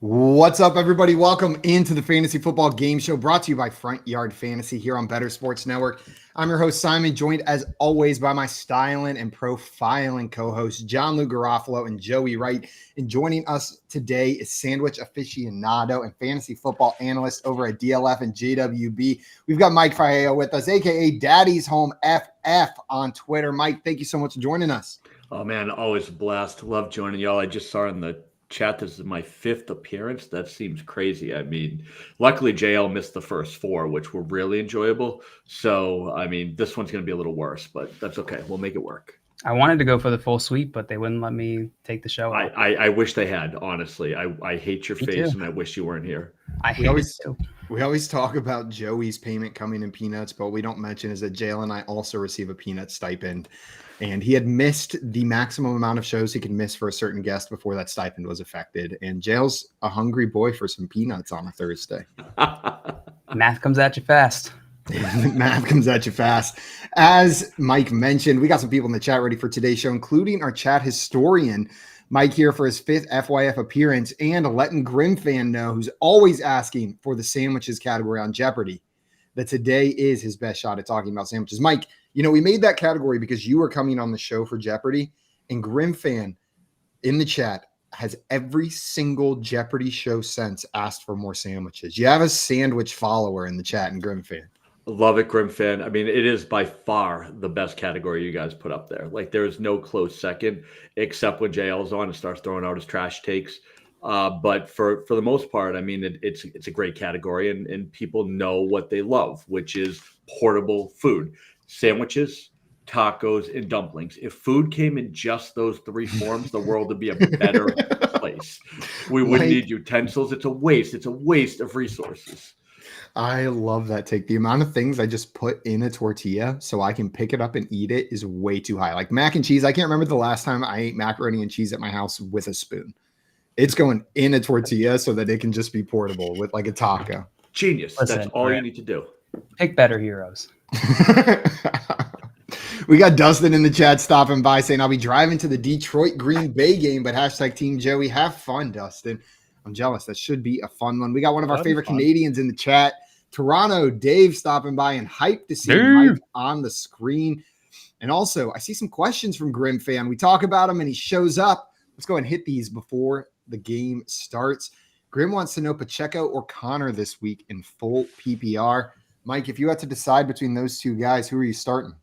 What's up, everybody? Welcome into the Fantasy Football Game Show brought to you by Front Yard Fantasy here on Better Sports Network. I'm your host, Simon, joined as always by my styling and profiling co-hosts, John Lou Garofalo and Joey Wright. And joining us today is sandwich aficionado and fantasy football analyst over at DLF and JWB. We've got Mike Faiella with us, a.k.a. Daddy's Home FF on Twitter. Mike, thank you so much for joining us. Oh, man, always a blast. Love joining y'all. I just saw in the chat this is my 5th appearance. That seems crazy. I mean, luckily JL missed the first 4, which were really enjoyable. So, I mean, this one's going to be a little worse, but that's okay. We'll make it work. I wanted to go for the full sweep, but they wouldn't let me take the show. I wish they had, honestly. I hate your face, and I wish you weren't here. We always talk about Joey's payment coming in peanuts, but what we don't mention is that JL and I also receive a peanut stipend. And he had missed the maximum amount of shows he could miss for a certain guest before that stipend was affected. And Jail's a hungry boy for some peanuts on a Thursday. Math comes at you fast. Math comes at you fast. As Mike mentioned, we got some people in the chat ready for today's show, including our chat historian, Mike, here for his 5th FYF appearance, and letting Grim fan know, who's always asking for the sandwiches category on Jeopardy, that today is his best shot at talking about sandwiches. Mike, you know, we made that category because you were coming on the show for Jeopardy, and Grim fan in the chat has every single Jeopardy show since asked for more sandwiches. You have a sandwich follower in the chat and Grim fan. Love it, Grim fan. I mean, it is by far the best category you guys put up there. Like, there is no close second, except when JL's on and starts throwing out his trash takes. But for the most part, I mean, it's a great category, and people know what they love, which is portable food. Sandwiches, tacos, and dumplings. If food came in just those 3 forms, the world would be a better place. We wouldn't need utensils. It's a waste. It's a waste of resources. I love that take. The amount of things I just put in a tortilla so I can pick it up and eat it is way too high. Like mac and cheese. I can't remember the last time I ate macaroni and cheese at my house with a spoon. It's going in a tortilla so that it can just be portable with like a taco. Genius. Listen, that's all you need to do. Pick better heroes. We got Dustin in the chat stopping by saying, I'll be driving to the Detroit Green Bay game, but hashtag Team Joey. Have fun, Dustin. I'm jealous. That should be a fun one. We got one of our favorite Canadians in the chat. Toronto, Dave stopping by and hyped to see Mike on the screen. And also, I see some questions from Grim fan. We talk about him and he shows up. Let's go ahead and hit these before the game starts. Grim wants to know Pacheco or Connor this week in full PPR. Mike, if you had to decide between those two guys, who are you starting?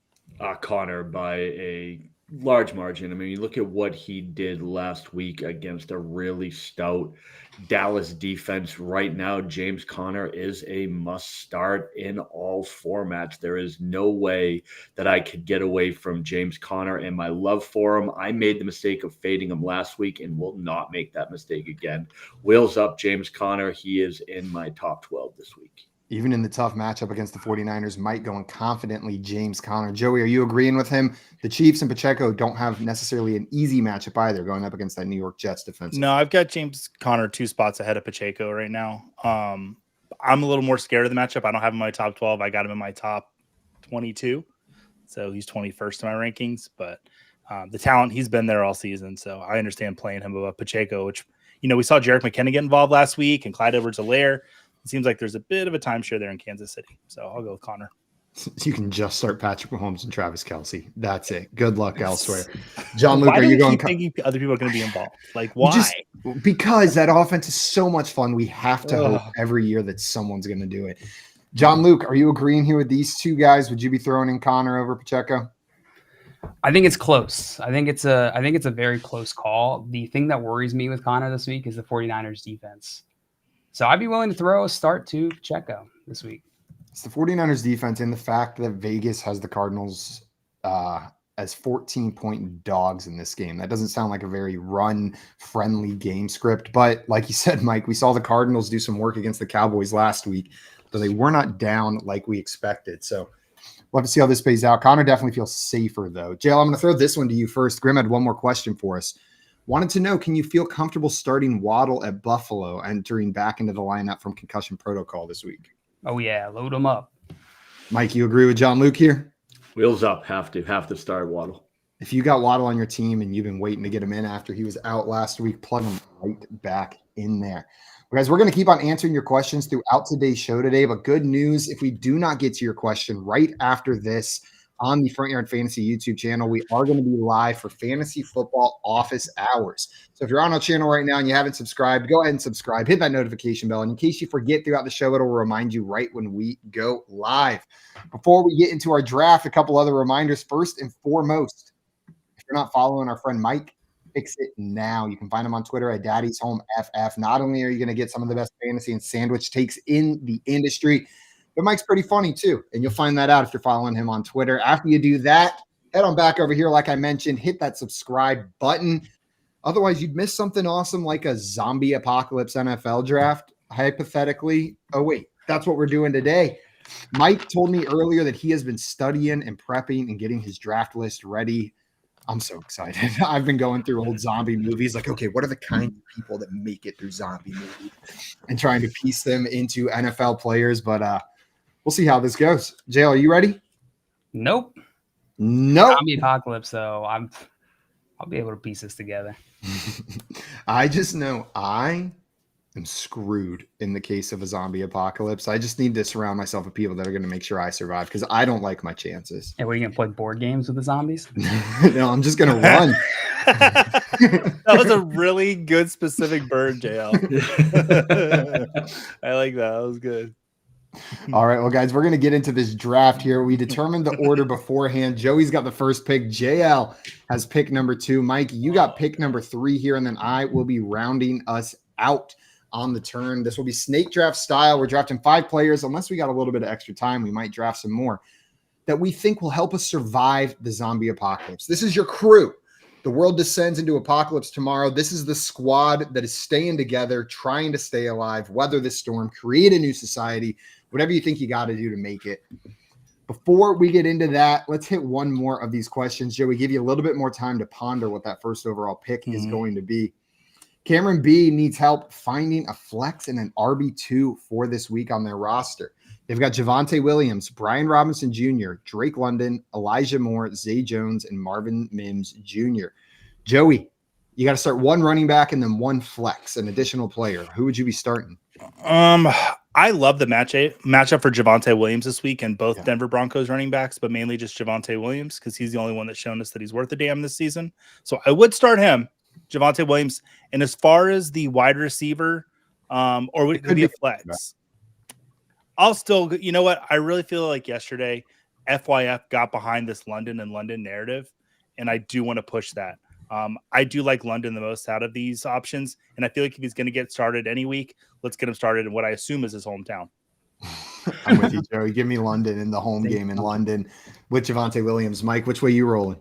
Connor by a large margin. I mean, you look at what he did last week against a really stout Dallas defense. Right now, James Conner is a must start in all formats. There is no way that I could get away from James Conner and my love for him. I made the mistake of fading him last week and will not make that mistake again. Wheels up, James Conner. He is in my top 12 this week. Even in the tough matchup against the 49ers, Mike going confidently James Conner. Joey, are you agreeing with him? The Chiefs and Pacheco don't have necessarily an easy matchup either going up against that New York Jets defense. No, I've got James Conner 2 spots ahead of Pacheco right now. I'm a little more scared of the matchup. I don't have him in my top 12. I got him in my top 22. So he's 21st in my rankings. But the talent, he's been there all season. So I understand playing him above Pacheco, which, you know, we saw Jerick McKinnon get involved last week and Clyde Edwards-Helaire. It seems like there's a bit of a timeshare there in Kansas City. So I'll go with Connor. You can just start Patrick Mahomes and Travis Kelce. That's it. Good luck elsewhere. John Luke, are you going? Thinking other people are going to be involved? Like, why? Because that offense is so much fun. We have to hope every year that someone's going to do it. John Luke, are you agreeing here with these two guys? Would you be throwing in Connor over Pacheco? I think it's close. I think it's a very close call. The thing that worries me with Connor this week is the 49ers defense. So I'd be willing to throw a start to Pacheco this week. It's the 49ers defense and the fact that Vegas has the Cardinals as 14-point dogs in this game. That doesn't sound like a very run-friendly game script. But like you said, Mike, we saw the Cardinals do some work against the Cowboys last week, so they were not down like we expected. So we'll have to see how this plays out. Connor definitely feels safer, though. JL, I'm going to throw this one to you first. Grim had one more question for us. Wanted to know, can you feel comfortable starting Waddle at Buffalo entering back into the lineup from concussion protocol this week? Oh, yeah. Load them up. Mike, you agree with John Luke here? Wheels up. Have to start Waddle. If you got Waddle on your team and you've been waiting to get him in after he was out last week, plug him right back in there. Guys, we're going to keep on answering your questions throughout today's show today, but good news, if we do not get to your question right after this on the Front Yard Fantasy YouTube channel, we are going to be live for fantasy football office hours. So if you're on our channel right now and you haven't subscribed, go ahead and subscribe, hit that notification bell. And in case you forget throughout the show, it'll remind you right when we go live. Before we get into our draft, a couple other reminders. First and foremost, if you're not following our friend Mike, fix it now. You can find him on Twitter at Daddy's Home FF. Not only are you going to get some of the best fantasy and sandwich takes in the industry, but Mike's pretty funny too. And you'll find that out if you're following him on Twitter. After you do that, head on back over here. Like I mentioned, hit that subscribe button. Otherwise, you'd miss something awesome like a zombie apocalypse NFL draft, hypothetically. Oh, wait, that's what we're doing today. Mike told me earlier that he has been studying and prepping and getting his draft list ready. I'm so excited. I've been going through old zombie movies. Like, okay, what are the kinds of people that make it through zombie movies and trying to piece them into NFL players. But we'll see how this goes. JL, are you ready? Nope. Nope. Zombie apocalypse, though. I'll be able to piece this together. I just know I am screwed in the case of a zombie apocalypse. I just need to surround myself with people that are going to make sure I survive because I don't like my chances. And we're going to play board games with the zombies? No, I'm just going to run. That was a really good specific bird, JL. I like that. That was good. All right, well, guys, we're going to get into this draft here. We determined the order beforehand. Joey's got the first pick. JL has pick number 2. Mike, you got pick number 3 here, and then I will be rounding us out on the turn. This will be snake draft style. We're drafting 5 players. Unless we got a little bit of extra time, we might draft some more that we think will help us survive the zombie apocalypse. This is your crew. The world descends into apocalypse tomorrow. This is the squad that is staying together, trying to stay alive, weather this storm, create a new society, whatever you think you got to do to make it. Before we get into that, let's hit one more of these questions. Joey, give you a little bit more time to ponder what that first overall pick is going to be. Cameron B needs help finding a flex and an RB2 for this week on their roster. They've got Javonte Williams, Brian Robinson Jr., Drake London, Elijah Moore, Zay Jones, and Marvin Mims Jr. Joey, you got to start one running back and then one flex, an additional player. Who would you be starting? I love the matchup for Javonte Williams this week and both Denver Broncos running backs, but mainly just Javonte Williams because he's the only one that's shown us that he's worth a damn this season. So I would start him, Javonte Williams. And as far as the wide receiver, or would it could be a flex? I'll still, you know what? I really feel like yesterday FYF got behind this London narrative, and I do want to push that. I do like London the most out of these options, and I feel like if he's going to get started any week, let's get him started in what I assume is his hometown. I'm with you, Joey. Give me London in the home game in London with Javonte Williams. Mike, which way you rolling?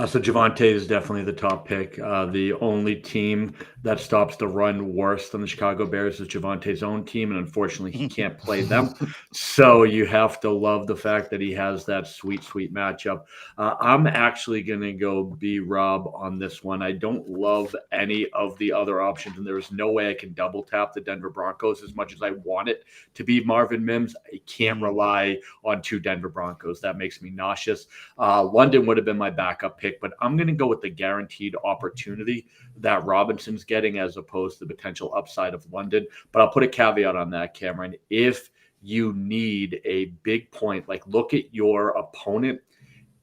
So Javonte is definitely the top pick. The only team that stops the run worse than the Chicago Bears is Javonte's own team, and unfortunately he can't play them. So you have to love the fact that he has that sweet matchup. I'm actually going to go B-Rob on this one. I don't love any of the other options, and there's no way I can double tap the Denver Broncos as much as I want it to be Marvin Mims. I can't rely on 2 Denver Broncos. That makes me nauseous. London would have been my backup pick, but I'm going to go with the guaranteed opportunity that Robinson's getting as opposed to the potential upside of London. But I'll put a caveat on that, Cameron. If you need a big point, like look at your opponent.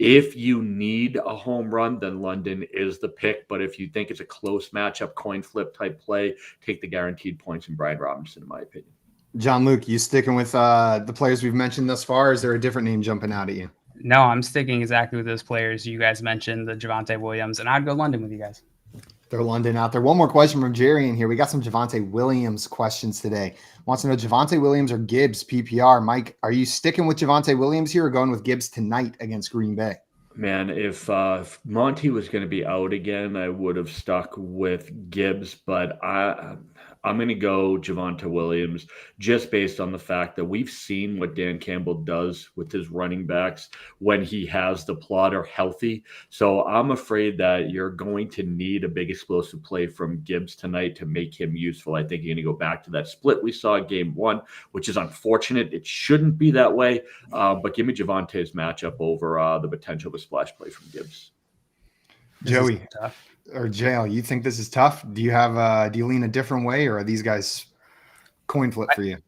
If you need a home run, then London is the pick. But if you think it's a close matchup, coin flip type play, take the guaranteed points in Brian Robinson, in my opinion. John Luke, you sticking with the players we've mentioned thus far? Or is there a different name jumping out at you? No, I'm sticking exactly with those players you guys mentioned, the Javonte Williams, and I'd go London with you guys. Throw London out there. One more question from Jerry in here. We got some Javonte Williams questions today. Wants to know Javonte Williams or Gibbs PPR. Mike, are you sticking with Javonte Williams here or going with Gibbs tonight against Green Bay? Man, if Monty was going to be out again, I would have stuck with Gibbs, but I'm going to go Javonte Williams just based on the fact that we've seen what Dan Campbell does with his running backs when he has the plotter healthy. So I'm afraid that you're going to need a big explosive play from Gibbs tonight to make him useful. I think you're going to go back to that split we saw in game 1, which is unfortunate. It shouldn't be that way, but give me Javonte's matchup over the potential of a splash play from Gibbs. Joey tough. or Jail, you think this is tough? Do you have do you lean a different way, or are these guys coin flip for you?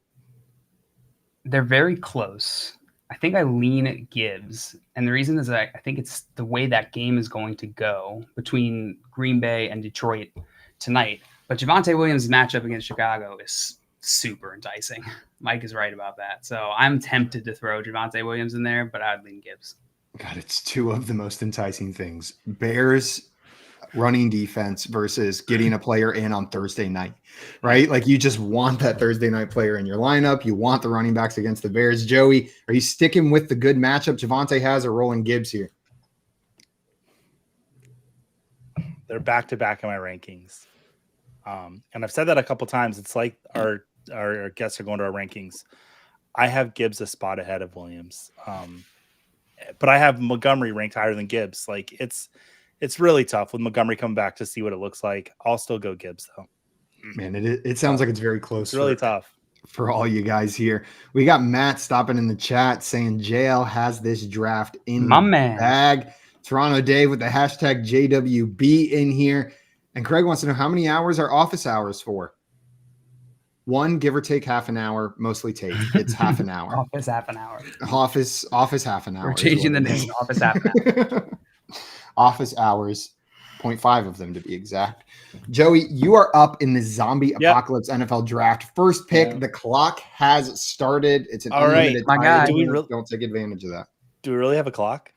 They're very close. I think I lean at Gibbs. And the reason is that I think it's the way that game is going to go between Green Bay and Detroit tonight. But Javonte Williams' matchup against Chicago is super enticing. Mike is right about that. So I'm tempted to throw Javonte Williams in there, but I'd lean Gibbs. God, it's two of the most enticing things. Bears running defense versus getting a player in on Thursday night, right? Like you just want that Thursday night player in your lineup. You want the running backs against the Bears. Joey, are you sticking with the good matchup Javonte has or rolling Gibbs here? They're back-to-back in my rankings. And I've said that a couple times. It's like our guests are going to our rankings. I have Gibbs a spot ahead of Williams. But I have Montgomery ranked higher than Gibbs. Like it's really tough with Montgomery coming back to see what it looks like. I'll still go Gibbs though. Man, it sounds like it's very close. It's really tough for all you guys here. We got Matt stopping in the chat saying JL has this draft in my the man bag. Toronto Dave with the hashtag JWB in here. And Craig wants to know how many hours are office hours for? One, give or take half an hour, mostly take. It's half an hour. Office half an hour. Office half an hour. We're changing the name. Office half an hour. Office hours, 0.5 of them to be exact. Joey, you are up in the zombie apocalypse NFL draft. First pick. The clock has started. It's an unlimited time. My guy. Don't take advantage of that. Do we really have a clock?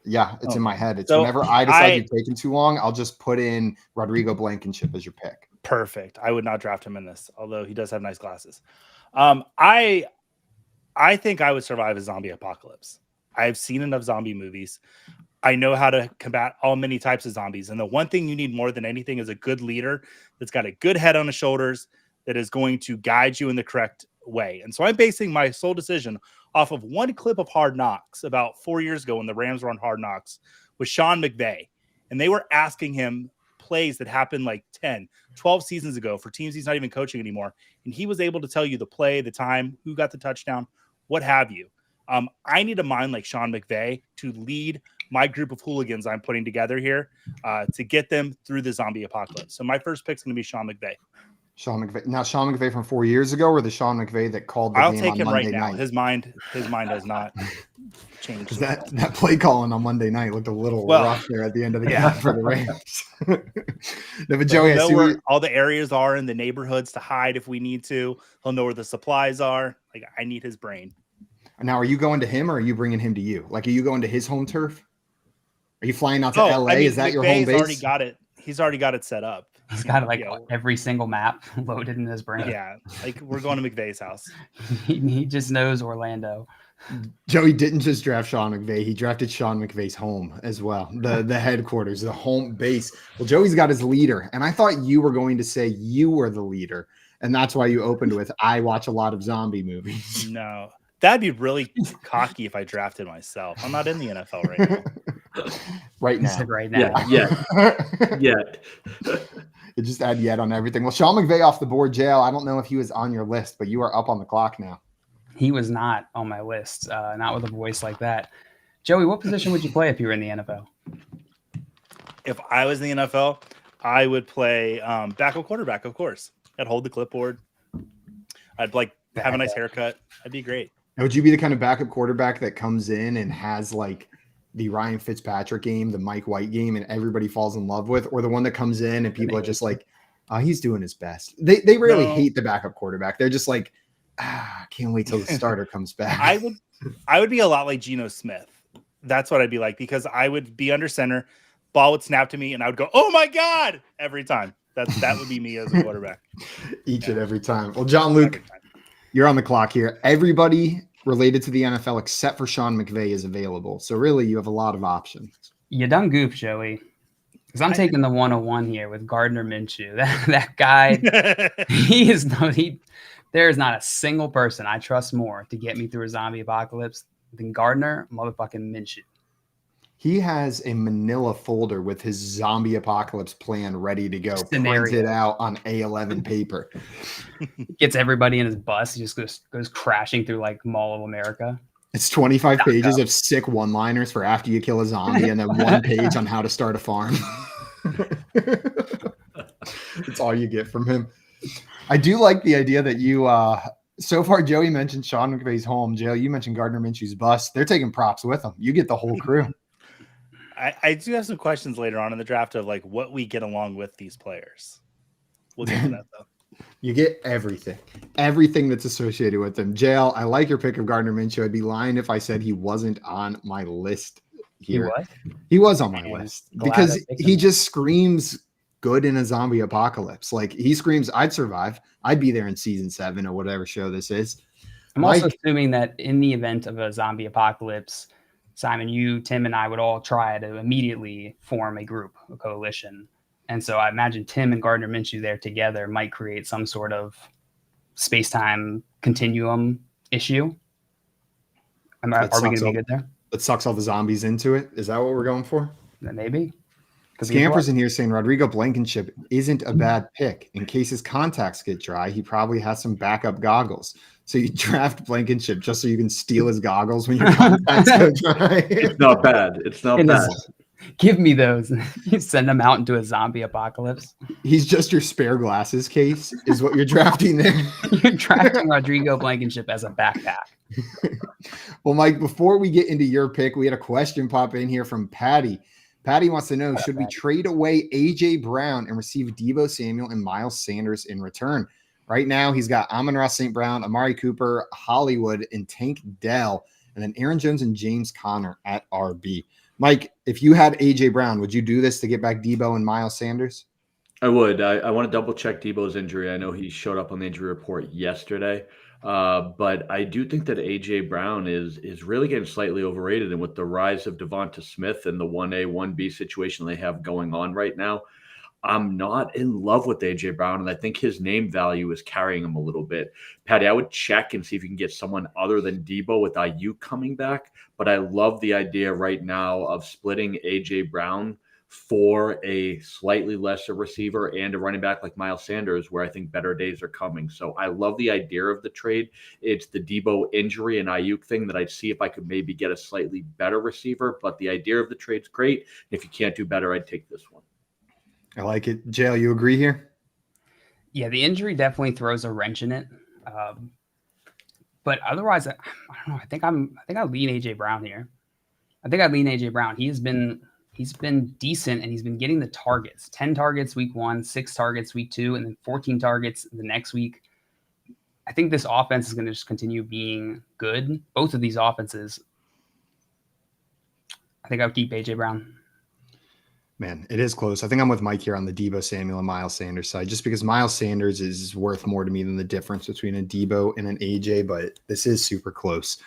Yeah, it's in my head. It's so whenever I decide you've taken too long, I'll just put in Rodrigo Blankenship as your pick. Perfect. I would not draft him in this, although he does have nice glasses. I think I would survive a zombie apocalypse. I've seen enough zombie movies. I know how to combat all many types of zombies. And the one thing you need more than anything is a good leader that's got a good head on his shoulders that is going to guide you in the correct way. And so I'm basing my sole decision off of one clip of Hard Knocks about 4 years ago when the Rams were on Hard Knocks with Sean McVay. And they were asking him plays that happened like 10, 12 seasons ago for teams he's not even coaching anymore. And he was able to tell you the play, the time, who got the touchdown, what have you. I need a mind like Sean McVay to lead my group of hooligans I'm putting together here to get them through the zombie apocalypse. So my first pick is going to be Sean McVay. Sean McVay. Now, Sean McVay from 4 years ago, or the Sean McVay that called the I'll game take on him Monday right now. night? His mind has not changed. That play calling on Monday night looked a little rough there at the end of the game for the Rams. No, but Joey, he'll I see know where all the areas are in the neighborhoods to hide if we need to. He'll know where the supplies are. Like I need his brain. Now, are you going to him or are you bringing him to you? Like, are you going to his home turf? Are you flying out to LA? Is that your home base? Already got it. He's already got it set up. He's got every single map loaded in his brain. Yeah, like we're going to McVay's house. he just knows Orlando. Joey didn't just draft Sean McVay. He drafted Sean McVay's home as well. The headquarters, the home base. Well, Joey's got his leader. And I thought you were going to say you were the leader. And that's why you opened with, I watch a lot of zombie movies. No, that'd be really cocky if I drafted myself. I'm not in the NFL right now. Right now. Right now. Yeah. You just add yet on everything. Well, Sean McVay off the board, Jail. I don't know if he was on your list, but you are up on the clock now. He was not on my list, not with a voice like that. Joey, what position would you play if you were in the NFL? If I was in the NFL, I would play backup quarterback, of course. I'd hold the clipboard. I'd have a nice haircut. That'd be great. Now, would you be the kind of backup quarterback that comes in and has like the Ryan Fitzpatrick game, the Mike White game, and everybody falls in love with, or the one that comes in and people are just like, oh, he's doing his best. They rarely hate the backup quarterback. They're just like, can't wait till the starter comes back. I would be a lot like Geno Smith. That's what I'd be like, because I would be under center, ball would snap to me, and I would go, oh my God, every time. That would be me as a quarterback. Each and every time. Well, John Luke, you're on the clock here. Everybody related to the NFL except for Sean McVay is available. So really you have a lot of options. You done goof, Joey. Because I'm taking the 101 here with Gardner Minshew. That guy, there is not a single person I trust more to get me through a zombie apocalypse than Gardner motherfucking Minshew. He has a manila folder with his zombie apocalypse plan ready to go, printed out on A11 paper. Gets everybody in his bus. He just goes crashing through like Mall of America. It's 25 pages of sick one-liners for after you kill a zombie, and then 1 page on how to start a farm. That's all you get from him. I do like the idea that you so far Joey mentioned Sean McVay's home. Joe, you mentioned Gardner Minshew's bus. They're taking props with them. You get the whole crew. I do have some questions later on in the draft of like what we get along with these players. We'll get to that though. You get everything that's associated with them. Jail, I like your pick of Gardner Minshew. I'd be lying if I said he wasn't on my list here. He was on my list because he just screams good in a zombie apocalypse. Like he screams, I'd survive. I'd be there in season 7 or whatever show this is. I'm also assuming that in the event of a zombie apocalypse, Simon, you, Tim, and I would all try to immediately form a group, a coalition. And so I imagine Tim and Gardner Minshew there together might create some sort of space-time continuum issue. Are we going to be good there? That sucks all the zombies into it. Is that what we're going for? Maybe. Scampers in here saying Rodrigo Blankenship isn't a bad pick. In case his contacts get dry, he probably has some backup goggles. So you draft Blankenship just so you can steal his goggles when your contacts go dry. It's not bad. It's not bad. Give me those. You send them out into a zombie apocalypse. He's just your spare glasses case is what you're drafting there. You're drafting Rodrigo Blankenship as a backpack. Well, Mike, before we get into your pick, we had a question pop in here from Patty. Patty wants to know, should we trade away A.J. Brown and receive Deebo Samuel and Miles Sanders in return? Right now, he's got Amon-Ra St. Brown, Amari Cooper, Hollywood, and Tank Dell, and then Aaron Jones and James Conner at RB. Mike, if you had A.J. Brown, would you do this to get back Deebo and Miles Sanders? I would. I want to double-check Deebo's injury. I know he showed up on the injury report yesterday. But I do think that A.J. Brown is really getting slightly overrated. And with the rise of Devonta Smith and the 1A, 1B situation they have going on right now, I'm not in love with A.J. Brown. And I think his name value is carrying him a little bit. Patty, I would check and see if you can get someone other than Deebo with IU coming back. But I love the idea right now of splitting A.J. Brown for a slightly lesser receiver and a running back like Miles Sanders, where I think better days are coming. So I love the idea of the trade. It's the Deebo injury and Ayuk thing that I'd see if I could maybe get a slightly better receiver, but the idea of the trade's great. If you can't do better, I'd take this one. I like it. Jail, you agree here? Yeah, the injury definitely throws a wrench in it. But otherwise, I don't know. I think I lean AJ Brown here. He's been decent, and he's been getting the targets. 10 targets week 1, 6 targets week 2, and then 14 targets the next week. I think this offense is going to just continue being good. Both of these offenses. I think I would keep AJ Brown. Man, it is close. I think I'm with Mike here on the Deebo Samuel and Miles Sanders side, just because Miles Sanders is worth more to me than the difference between a Deebo and an AJ, but this is super close.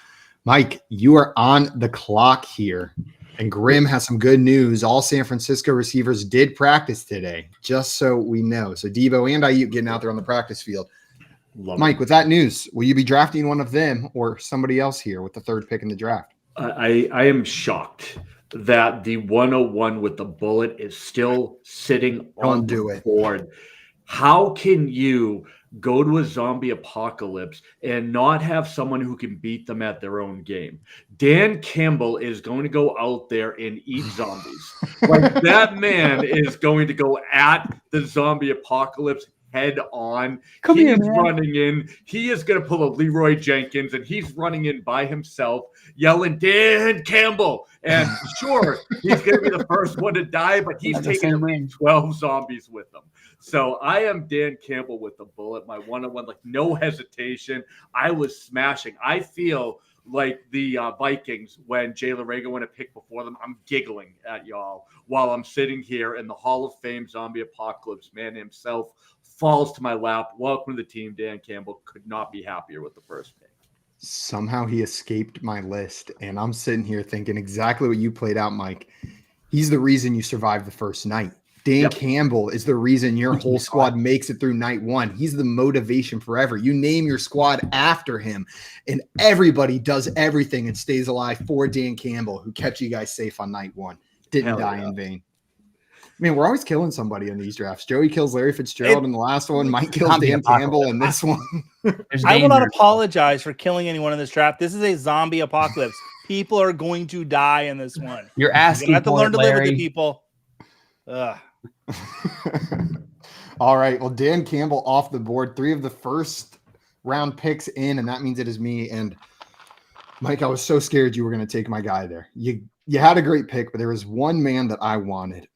Mike, you are on the clock here. And Grim has some good news. All San Francisco receivers did practice today, just so we know. So Deebo and Ayuk getting out there on the practice field. Mike, with that news, will you be drafting one of them or somebody else here with the 3rd pick in the draft? I am shocked that the 101 with the bullet is still sitting on the board. How can you go to a zombie apocalypse and not have someone who can beat them at their own game? Dan Campbell is going to go out there and eat zombies. Like that man is going to go at the zombie apocalypse head on. He's running in. He is going to pull a Leroy Jenkins, and he's running in by himself, yelling, Dan Campbell. And sure, he's going to be the first one to die, but he's taking 12 zombies with him. So I am Dan Campbell with the bullet, my 101, like no hesitation. I was smashing. I feel like the Vikings when Jay Larego went a pick before them. I'm giggling at y'all while I'm sitting here in the Hall of Fame zombie apocalypse man himself falls to my lap. Welcome to the team, Dan Campbell. Could not be happier with the first pick. Somehow he escaped my list, and I'm sitting here thinking exactly what you played out, Mike. He's the reason you survived the first night. Dan Campbell is the reason your whole squad makes it through night 1. He's the motivation forever. You name your squad after him, and everybody does everything and stays alive for Dan Campbell, who kept you guys safe on night 1. Didn't die in vain. Man, we're always killing somebody in these drafts. Joey kills Larry Fitzgerald in the last one. Mike kills Zombie Dan apocalypse. Campbell in this one. I will not apologize for killing anyone in this draft. This is a zombie apocalypse. People are going to die in this one. You're You're asking gonna have to for learn it, to live with Larry. it, people. Ugh. All right. Well, Dan Campbell off the board. 3 of the first round picks in, and that means it is me. And Mike, I was so scared you were going to take my guy there. You had a great pick, but there was one man that I wanted.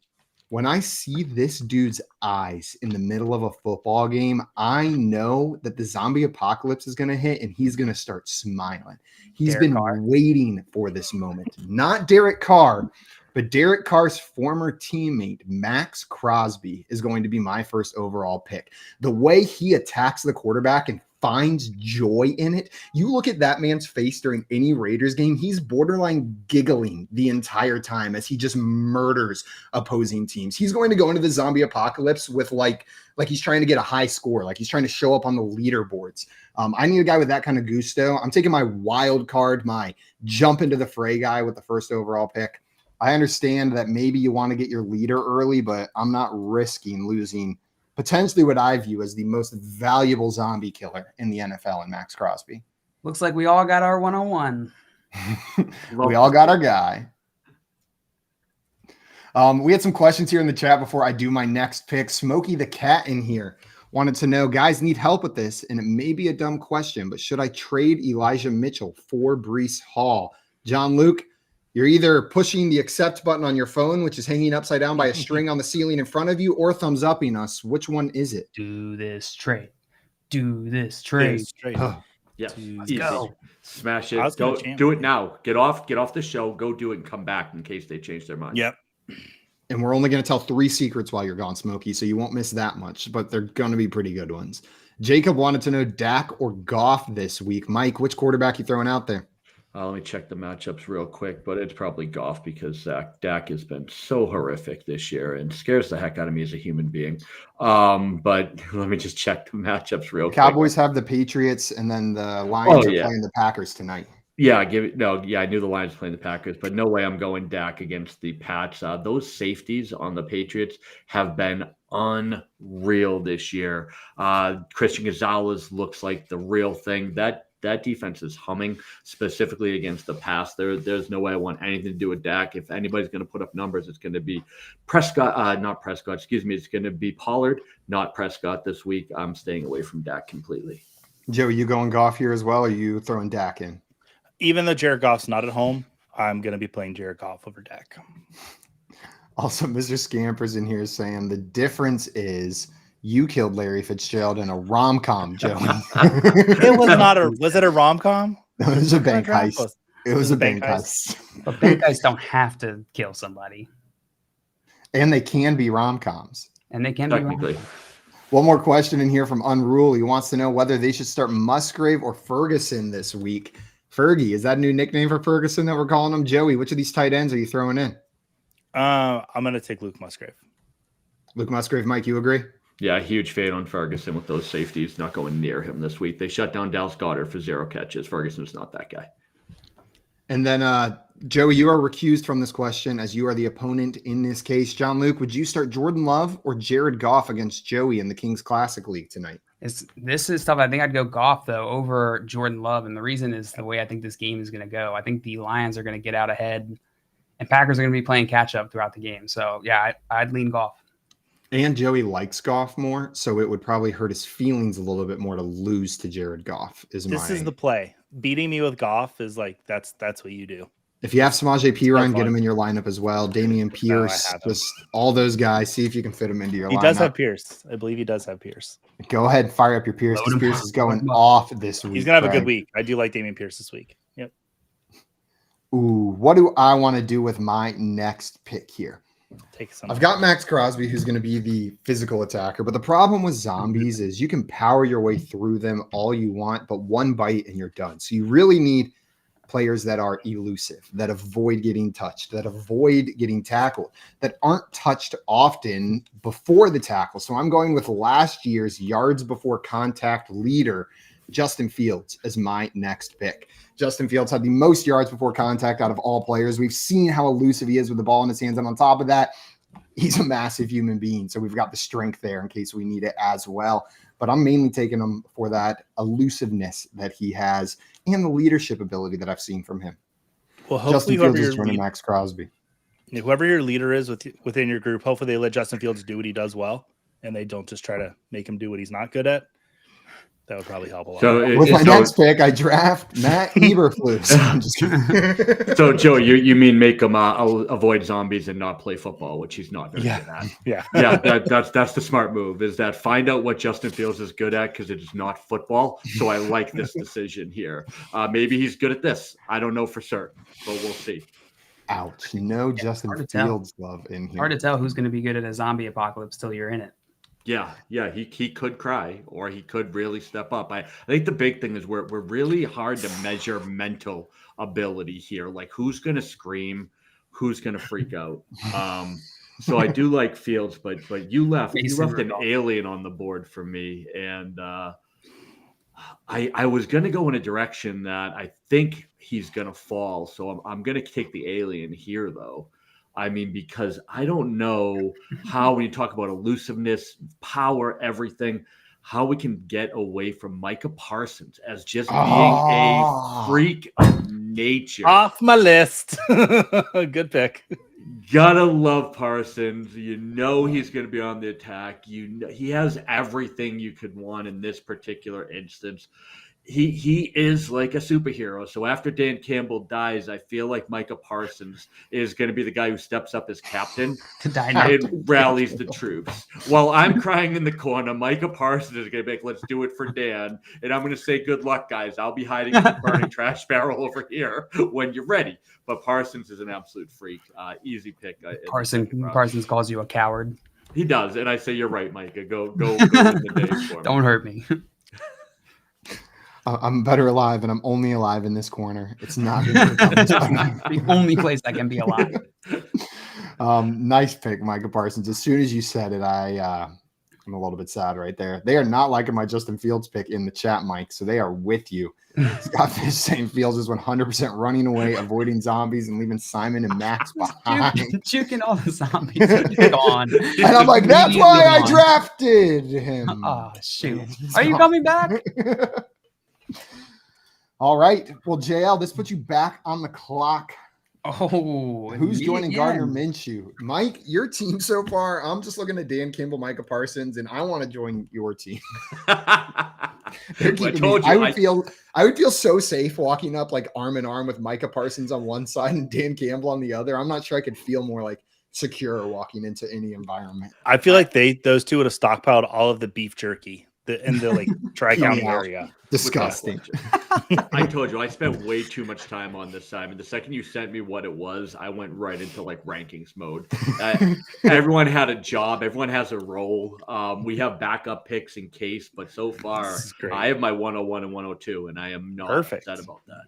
When I see this dude's eyes in the middle of a football game, I know that the zombie apocalypse is going to hit and he's going to start smiling. He's Derek been Carr. waiting for this moment. Not Derek Carr, but Derek Carr's former teammate, Max Crosby, is going to be my first overall pick. The way he attacks the quarterback and finds joy in it. You look at that man's face during any Raiders game, he's borderline giggling the entire time as he just murders opposing teams. He's going to go into the zombie apocalypse with like he's trying to get a high score, like he's trying to show up on the leaderboards. I need a guy with that kind of gusto. I'm taking my wild card, my jump into the fray guy with the first overall pick. I understand that maybe you want to get your leader early, but I'm not risking losing potentially what I view as the most valuable zombie killer in the NFL in Max Crosby. Looks like we all got our 101. We all got our guy. We had some questions here in the chat before I do my next pick. Smokey the Cat in here wanted to know, guys need help with this, and it may be a dumb question, but should I trade Elijah Mitchell for Breece Hall? John Luke, you're either pushing the accept button on your phone, which is hanging upside down by a string on the ceiling in front of you, or thumbs upping us. Which one is it? Do this trade. Do this trade. Yeah, Let's easy. go. Smash I was it. gonna Go jam do it. it now. Get off the show. Go do it and come back in case they change their mind. Yep. And we're only going to tell 3 secrets while you're gone, Smokey, so you won't miss that much, but they're going to be pretty good ones. Jacob wanted to know Dak or Goff this week. Mike, which quarterback you throwing out there? Let me check the matchups real quick, but it's probably Goff because Dak has been so horrific this year and scares the heck out of me as a human being. But let me just check the matchups real quick. Cowboys have the Patriots, and then the Lions are playing the Packers tonight. Yeah, I knew the Lions playing the Packers, but no way I'm going Dak against the Pats. Those safeties on the Patriots have been unreal this year. Christian Gonzalez looks like the real thing. That defense is humming, specifically against the pass. There's no way I want anything to do with Dak. If anybody's going to put up numbers, it's going to be not Prescott. Excuse me. It's going to be Pollard, not Prescott this week. I'm staying away from Dak completely. Joe, you going Goff here as well, or are you throwing Dak in? Even though Jared Goff's not at home, I'm going to be playing Jared Goff over Dak. Also, Mr. Scampers in here saying the difference is you killed Larry Fitzgerald in a rom-com, Joe. It was not was it a rom-com? No, it was a bank heist. It was a bank heist. But bank guys don't have to kill somebody. And they can be rom-coms. And they can be Technically. wrong. One more question in here from Unruly. He wants to know whether they should start Musgrave or Ferguson this week. Fergie, is that a new nickname for Ferguson that we're calling him? Joey, which of these tight ends are you throwing in? I'm going to take Luke Musgrave. Luke Musgrave, Mike, you agree? Yeah, huge fade on Ferguson with those safeties. Not going near him this week. They shut down Dallas Goedert for 0 catches. Ferguson's not that guy. And then, Joey, you are recused from this question as you are the opponent in this case. John Luke, would you start Jordan Love or Jared Goff against Joey in the Kings Classic League tonight? This is tough. I think I'd go Goff, though, over Jordan Love. And the reason is the way I think this game is going to go. I think the Lions are going to get out ahead, and Packers are going to be playing catch-up throughout the game. So, yeah, I'd lean Goff. And Joey likes Goff more, so it would probably hurt his feelings a little bit more to lose to Jared Goff. This is the play. Beating me with Goff is like that's what you do. If you have Samaje Perine, get him in your lineup as well. Damian Pierce, just all those guys. See if you can fit him into your lineup. He does have Pierce. I believe he does have Pierce. Go ahead and fire up your Pierce because Pierce is going off this week. He's going to have a good week. I do like Damian Pierce this week. Yep. Ooh, what do I want to do with my next pick here? I've got Max Crosby, who's going to be the physical attacker. But the problem with zombies is you can power your way through them all you want, but one bite and you're done. So you really need players that are elusive, that avoid getting touched, that avoid getting tackled, that aren't touched often before the tackle. So I'm going with last year's yards before contact leader, Justin Fields, as my next pick. Justin Fields had the most yards before contact out of all players. We've seen how elusive he is with the ball in his hands. And on top of that, he's a massive human being. So we've got the strength there in case we need it as well. But I'm mainly taking him for that elusiveness that he has and the leadership ability that I've seen from him. Well, hopefully Justin Fields is joining Max Crosby. Whoever your leader is within your group, hopefully they let Justin Fields do what he does well, and they don't just try to make him do what he's not good at. That would probably help a lot. So with my next pick, I draft Matt Eberflus. I'm just kidding. So, Joe, you mean make him avoid zombies and not play football, which he's not very good at. Yeah. That's the smart move, is that find out what Justin Fields is good at, because it is not football. So I like this decision here. Maybe he's good at this. I don't know for certain, but we'll see. Ouch. No Justin Fields love in here. Hard to tell who's going to be good at a zombie apocalypse till you're in it. Yeah, he could cry, or he could really step up. I think the big thing is we're really hard to measure mental ability here. Like, who's going to scream, who's going to freak out. So I do like Fields, but you left an alien on the board for me, and I was going to go in a direction that I think he's going to fall. So I'm going to take the alien here, though. I mean, because I don't know how, when you talk about elusiveness, power, everything, how we can get away from Micah Parsons as just being a freak of nature. Off my list. Good pick. Gotta love Parsons. You know he's going to be on the attack. You know he has everything you could want in this particular instance. He is like a superhero. So after Dan Campbell dies, I feel like Micah Parsons is going to be the guy who steps up as captain and rallies the troops. While I'm crying in the corner, Micah Parsons is going to be like, let's do it for Dan. And I'm going to say, good luck, guys. I'll be hiding in the burning trash barrel over here when you're ready. But Parsons is an absolute freak. Easy pick. Parsons calls you a coward. He does. And I say, you're right, Micah. Go win the day for me. Don't hurt me. I'm better alive, and I'm only alive in this corner. It's not the only place I can be alive. Nice pick, Micah Parsons. As soon as you said it, I'm a little bit sad right there. They are not liking my Justin Fields pick in the chat, Mike, so they are with you. Scott Fish saying Fields is 100% running away, avoiding zombies, and leaving Simon and Max behind. Juking all the zombies. Gone. And I'm like, that's why I drafted him. Oh, shoot. Are you coming back? All right. Well, JL, this puts you back on the clock. Oh, who's joining Gardner Minshew? Mike, your team so far. I'm just looking at Dan Campbell, Micah Parsons, and I want to join your team. I would feel so safe walking up like arm in arm with Micah Parsons on one side and Dan Campbell on the other. I'm not sure I could feel more like secure walking into any environment. I feel like those two would have stockpiled all of the beef jerky in the like Tri-County area. Disgusting. I told you I spent way too much time on this side, and the second you sent me what it was, I went right into like rankings mode. Everyone had a job, everyone has a role. We have backup picks in case, but so far I have my 101 and 102, and I am not upset about that.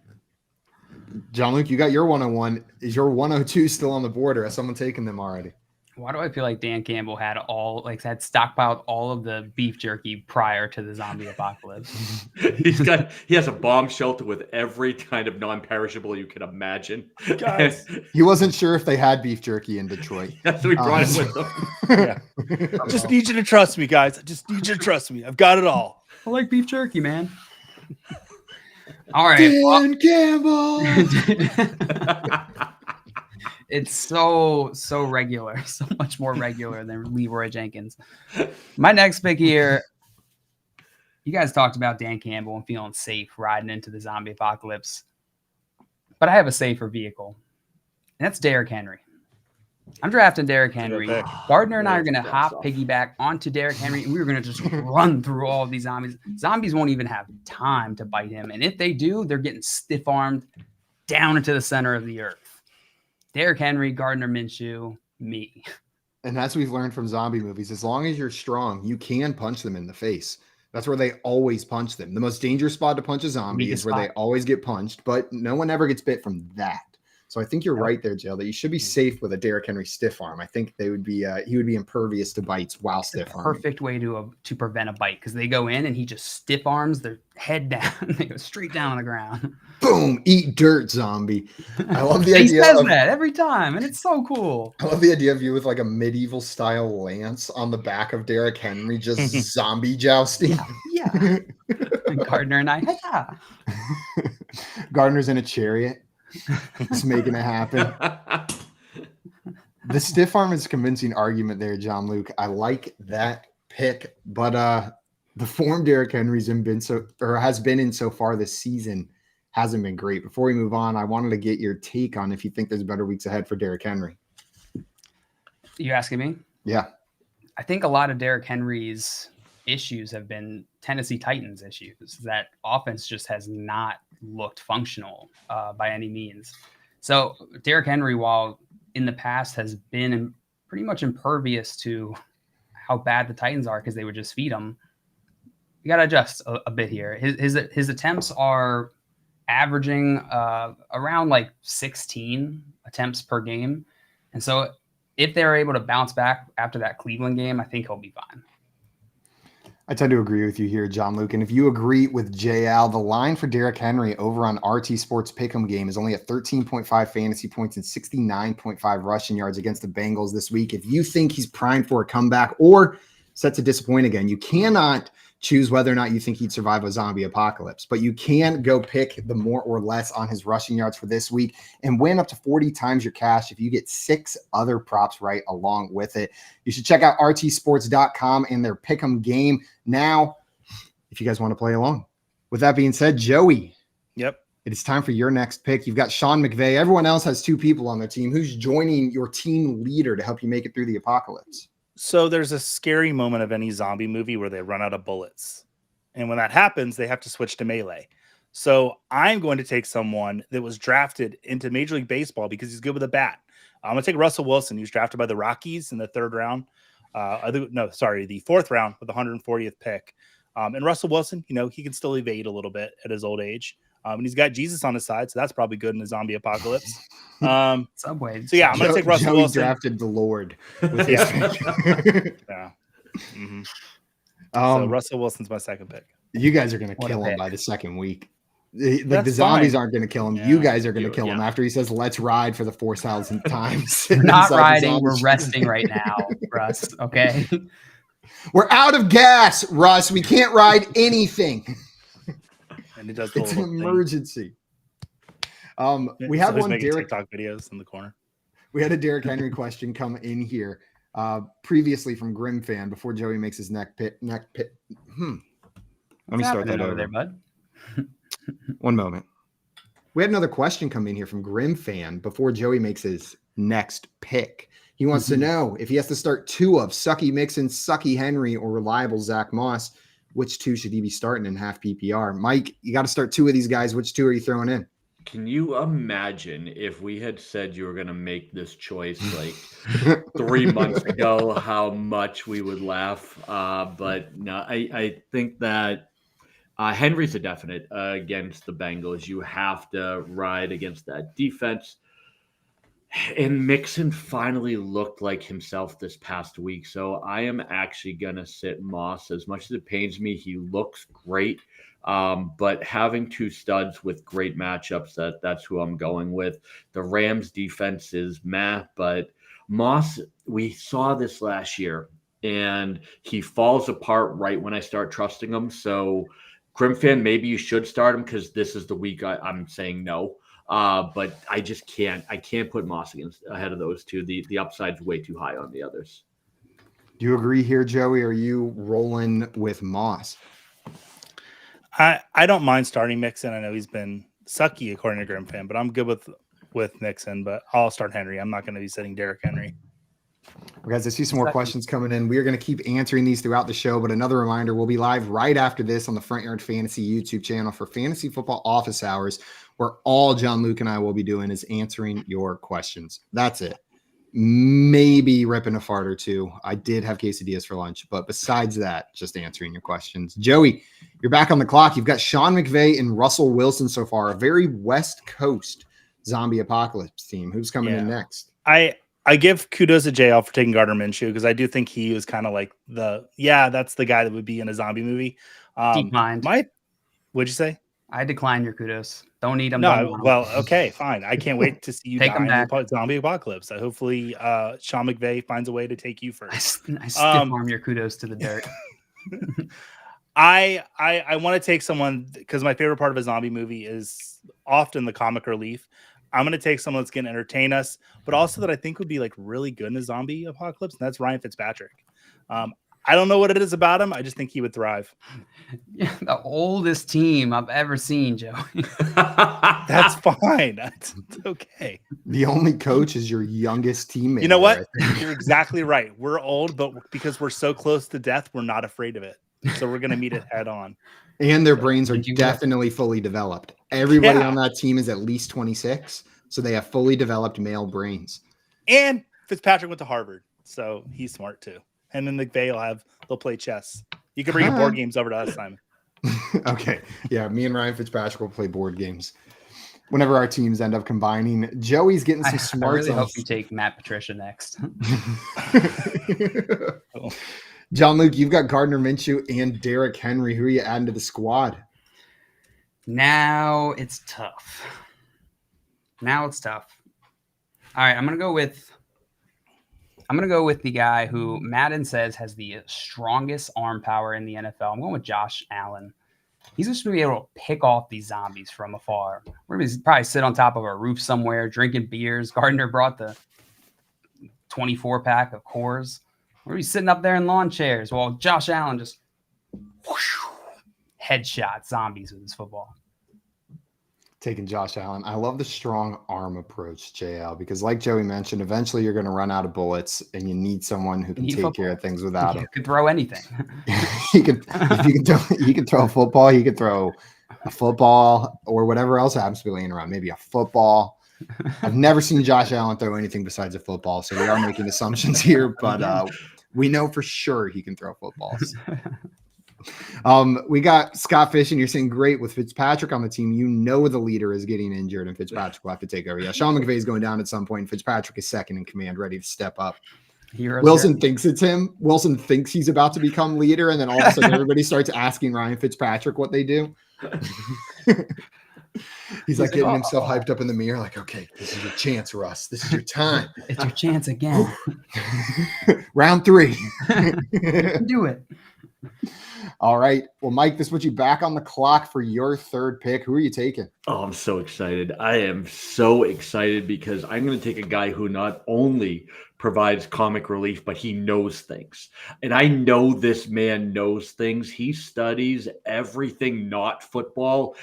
John Luke, you got your 101. Is your 102 still on the board, or has someone taken them already? Why do I feel like Dan Campbell had stockpiled all of the beef jerky prior to the zombie apocalypse? He has a bomb shelter with every kind of non-perishable you can imagine. Guys. He wasn't sure if they had beef jerky in Detroit. So we brought it with them. Yeah. I just need you to trust me, guys. I just need you to trust me. I've got it all. I like beef jerky, man. All right. Dan Campbell. It's so regular, so much more regular than Leroy Jenkins. My next pick here, you guys talked about Dan Campbell and feeling safe riding into the zombie apocalypse. But I have a safer vehicle, and that's Derrick Henry. I'm drafting Derrick Henry. Gardner and I are going to piggyback onto Derrick Henry, and we're going to just run through all of these zombies. Zombies won't even have time to bite him, and if they do, they're getting stiff-armed down into the center of the earth. Derrick Henry, Gardner Minshew, me. And that's what we've learned from zombie movies. As long as you're strong, you can punch them in the face. That's where they always punch them. The most dangerous spot to punch a zombie is where they always get punched, but no one ever gets bit from that. So I think you're right there, Jill, that you should be safe with a Derrick Henry stiff arm. I think he would be impervious to bites while stiff arm. Perfect way to prevent a bite, because they go in and he just stiff arms their head down. They go straight down on the ground. Boom! Eat dirt, zombie. I love the He idea. says that every time, and it's so cool. I love the idea of you with like a medieval style lance on the back of Derrick Henry, just zombie jousting. Yeah. And Gardner and I, yeah. Gardner's in a chariot, just making it happen. The stiff arm is a convincing argument there, John Luke. I like that pick, but the form Derrick Henry's has been in so far this season hasn't been great. Before we move on, I wanted to get your take on if you think there's better weeks ahead for Derrick Henry. You asking me? Yeah. I think a lot of Derrick Henry's issues have been Tennessee Titans issues. That offense just has not looked functional by any means. So Derrick Henry, while in the past has been pretty much impervious to how bad the Titans are because they would just feed him, you got to adjust a bit here. His attempts are averaging around like 16 attempts per game. And so if they're able to bounce back after that Cleveland game, I think he'll be fine. I tend to agree with you here, John Luke. And if you agree with JL, the line for Derrick Henry over on RT Sports Pick'em game is only at 13.5 fantasy points and 69.5 rushing yards against the Bengals this week. If you think he's primed for a comeback or set to disappoint again, you cannot choose whether or not you think he'd survive a zombie apocalypse, but you can go pick the more or less on his rushing yards for this week and win up to 40 times your cash if you get 6 other props right along with it. You should check out rtsports.com and their pick'em game now if you guys want to play along. With that being said, Joey. Yep. It is time for your next pick. You've got Sean McVay. Everyone else has 2 people on their team. Who's joining your team leader to help you make it through the apocalypse? So there's a scary moment of any zombie movie where they run out of bullets. And when that happens, they have to switch to melee. So I'm going to take someone that was drafted into Major League Baseball because he's good with a bat. I'm going to take Russell Wilson. He was drafted by the Rockies in the 3rd round. The 4th round with the 140th pick. And Russell Wilson, he can still evade a little bit at his old age. And he's got Jesus on his side, so that's probably good in a zombie apocalypse. Subway. So yeah, I'm going to take Russell Wilson. Drafted the Lord. With his yeah. Mm-hmm. So Russell Wilson's my second pick. You guys are going to kill him by the second week. The zombies fine. Aren't going to kill him. Yeah. You guys are going to kill him after he says, "Let's ride" for the 4,000th time. We're not riding. We're resting right now, Russ. Okay. We're out of gas, Russ. We can't ride anything. And it does. It's an emergency. We have one Derrick TikTok videos in the corner. We had a Derrick Henry question come in here previously from Grim Fan before Joey makes his neck pit. Let me start that over there, bud. One moment. We had another question come in here from Grim Fan before Joey makes his next pick. He wants to know if he has to start 2 of Sucky Mixon, Sucky Henry, or reliable Zach Moss. Which 2 should he be starting in half PPR? Mike, you got to start 2 of these guys. Which 2 are you throwing in? Can you imagine if we had said you were going to make this choice like 3 months ago, how much we would laugh? But no, I think that Henry's a definite against the Bengals. You have to ride against that defense. And Mixon finally looked like himself this past week. So I am actually going to sit Moss. As much as it pains me, he looks great. But having 2 studs with great matchups, that's who I'm going with. The Rams defense is meh, but Moss, we saw this last year, and he falls apart right when I start trusting him. So Grim Fan, maybe you should start him because this is the week I'm saying no. But I just can't. I can't put Moss ahead of those 2. The upside's way too high on the others. Do you agree here, Joey? Are you rolling with Moss? I don't mind starting Mixon. I know he's been sucky according to Grim Fan, but I'm good with Mixon. But I'll start Henry. I'm not going to be sitting Derrick Henry. Well, guys, I see some more questions coming in. We are going to keep answering these throughout the show, but another reminder, we'll be live right after this on the Front Yard Fantasy YouTube channel for Fantasy Football Office Hours, where all John Luke and I will be doing is answering your questions. That's it. Maybe ripping a fart or 2. I did have quesadillas for lunch, but besides that, just answering your questions. Joey, you're back on the clock. You've got Sean McVay and Russell Wilson so far, a very West Coast zombie apocalypse team. Who's coming in next? I give kudos to JL for taking Gardner Minshew because I do think he was kind of like that's the guy that would be in a zombie movie. Declined. What'd you say? I decline your kudos. Don't need them. No, well, okay, fine. I can't wait to see you Take die in him the zombie apocalypse. Hopefully, Sean McVay finds a way to take you first. I stiff arm your kudos to the dirt. I want to take someone because my favorite part of a zombie movie is often the comic relief. I'm going to take someone that's going to entertain us, but also that I think would be like really good in a zombie apocalypse. And that's Ryan Fitzpatrick. I don't know what it is about him. I just think he would thrive. Yeah, the oldest team I've ever seen, Joey. That's fine. That's okay. The only coach is your youngest teammate. You know what? You're exactly right. We're old, but because we're so close to death, we're not afraid of it. So we're going to meet it head on. And their brains are definitely fully developed. Everybody on that team is at least 26, so they have fully developed male brains. And Fitzpatrick went to Harvard, so he's smart too. And then they'll play chess. You can bring your board games over to us, Simon. Okay. Yeah, me and Ryan Fitzpatrick will play board games whenever our teams end up combining. Joey's getting some smarts. I really hope you take Matt Patricia next. John Luke, you've got Gardner Minshew and Derrick Henry. Who are you adding to the squad? Now it's tough. All right, I'm gonna go with the guy who Madden says has the strongest arm power in the NFL. I'm going with Josh Allen. He's just going to be able to pick off these zombies from afar. We're going to probably sit on top of a roof somewhere drinking beers. Gardner brought the 24-pack of Coors. We're going to be sitting up there in lawn chairs while Josh Allen just headshot zombies with his football. Taking Josh Allen. I love the strong arm approach, JL, because like Joey mentioned, eventually you're going to run out of bullets and you need someone who can take care of things without him. He can throw anything. he can throw a football. He can throw a football or whatever else happens to be laying around. Maybe a football. I've never seen Josh Allen throw anything besides a football. So we are making assumptions here, but we know for sure he can throw footballs. We got Scott Fish, and you're saying great with Fitzpatrick on the team. You know the leader is getting injured, and Fitzpatrick will have to take over. Yeah, Sean McVay is going down at some point. Fitzpatrick is second in command, ready to step up. Wilson thinks it's him. Wilson thinks he's about to become leader, and then all of a sudden everybody starts asking Ryan Fitzpatrick what they do. He's like getting himself hyped up in the mirror, like, okay, this is your chance, Russ. This is your time. It's your chance again. Round 3. Do it. All right. Well, Mike, this puts you back on the clock for your third pick. Who are you taking? Oh, I'm so excited. I am so excited because I'm going to take a guy who not only provides comic relief, but he knows things. And I know this man knows things. He studies everything not football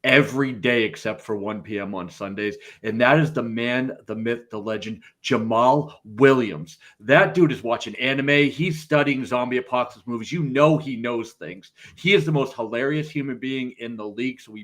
every day except for 1 p.m. on Sundays. And that is the man, the myth, the legend, Jamal Williams. That dude is watching anime. He's studying zombie apocalypse movies. You know he knows things. He is the most hilarious human being in the league. So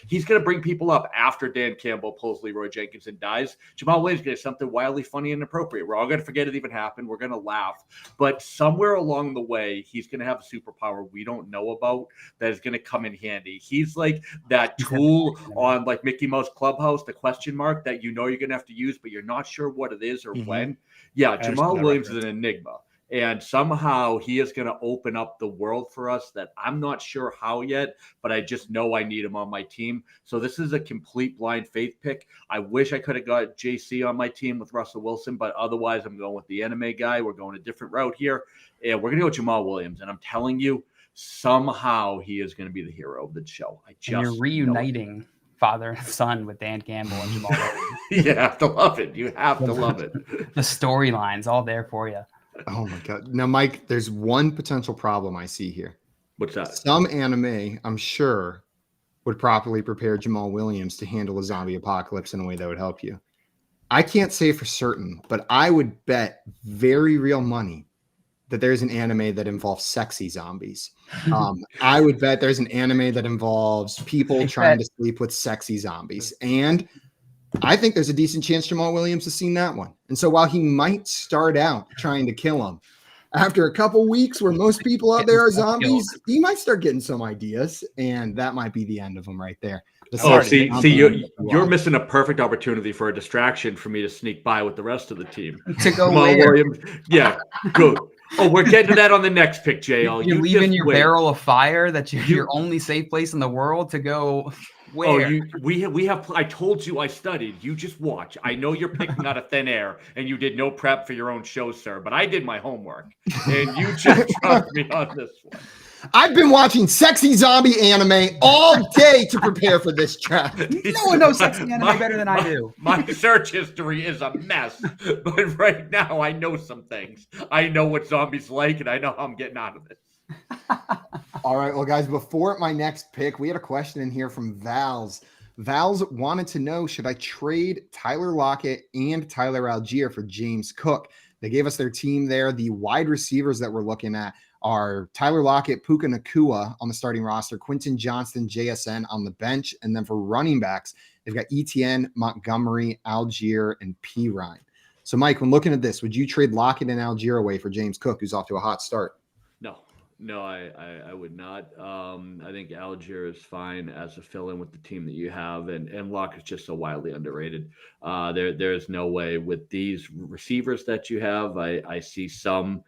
he's going to bring people up after Dan Campbell pulls Leroy Jenkins and dies. Jamal Williams gets something wildly funny and appropriate. We're all going to forget it even happened. We're going to laugh. But somewhere along the way, he's going to have a superpower we don't know about that is going to come in handy. He's like that tool on like Mickey Mouse Clubhouse, the question mark that you know you're going to have to use, but you're not sure what it is or when. Yeah, Jamal Williams is an enigma. And somehow he is going to open up the world for us that I'm not sure how yet, but I just know I need him on my team. So this is a complete blind faith pick. I wish I could have got JC on my team with Russell Wilson, but otherwise I'm going with the anime guy. We're going a different route here. And we're going to go with Jamal Williams. And I'm telling you, somehow he is going to be the hero of the show. You're reuniting father and son with Dan Campbell and Jamal Williams. You have to love it. You have to love it. The storyline's all there for you. Oh my God. Now, Mike, there's one potential problem I see here. What's that? Some anime, I'm sure, would properly prepare Jamal Williams to handle a zombie apocalypse in a way that would help you. I can't say for certain, but I would bet very real money that there's an anime that involves sexy zombies. I would bet there's an anime that involves people trying to sleep with sexy zombies. And I think there's a decent chance Jamal Williams has seen that one. And so while he might start out trying to kill him, after a couple weeks where most people out there are zombies, he might start getting some ideas, and that might be the end of him right there. Oh, see, you're missing a perfect opportunity for a distraction for me to sneak by with the rest of the team. To go Jamal where? Williams, yeah, go. Oh, we're getting to that on the next pick, JL. You're leaving your wait. barrel of fire that's your only safe place in the world to go where? Oh, we have. I told you I studied. You just watch. I know you're picking out of thin air, and you did no prep for your own show, sir. But I did my homework, and you just trust me on this one. I've been watching sexy zombie anime all day to prepare for this draft. No one knows sexy anime better than I do. My search history is a mess, but right now I know some things. I know what zombies like, and I know how I'm getting out of it. All right, well, guys, before my next pick, we had a question in here from Val's. Val's wanted to know, should I trade Tyler Lockett and Tyler Algier for James Cook? They gave us their team there. The wide receivers that we're looking at are Tyler Lockett, Puka Nacua on the starting roster, Quentin Johnston, JSN on the bench. And then for running backs, they've got ETN, Montgomery, Algier, and P. Ryan. So, Mike, when looking at this, would you trade Lockett and Algier away for James Cook, who's off to a hot start? No, I would not. I think Algier is fine as a fill-in with the team that you have, and Lockett's just so wildly underrated. There's no way with these receivers that you have. I see some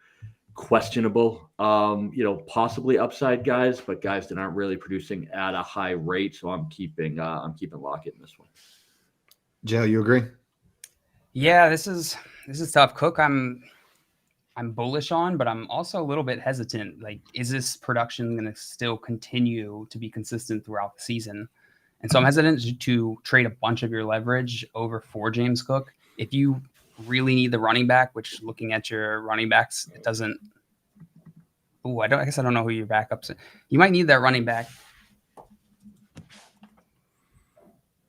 questionable, possibly upside guys, but guys that aren't really producing at a high rate. So I'm keeping Lockett in this one. Joe, you agree? Yeah, this is tough. Cook, I'm bullish on, but I'm also a little bit hesitant. Like, is this production going to still continue to be consistent throughout the season? And so I'm hesitant to trade a bunch of your leverage over for James Cook. If you really need the running back, which looking at your running backs, it doesn't. I guess I don't know who your backups are. You might need that running back.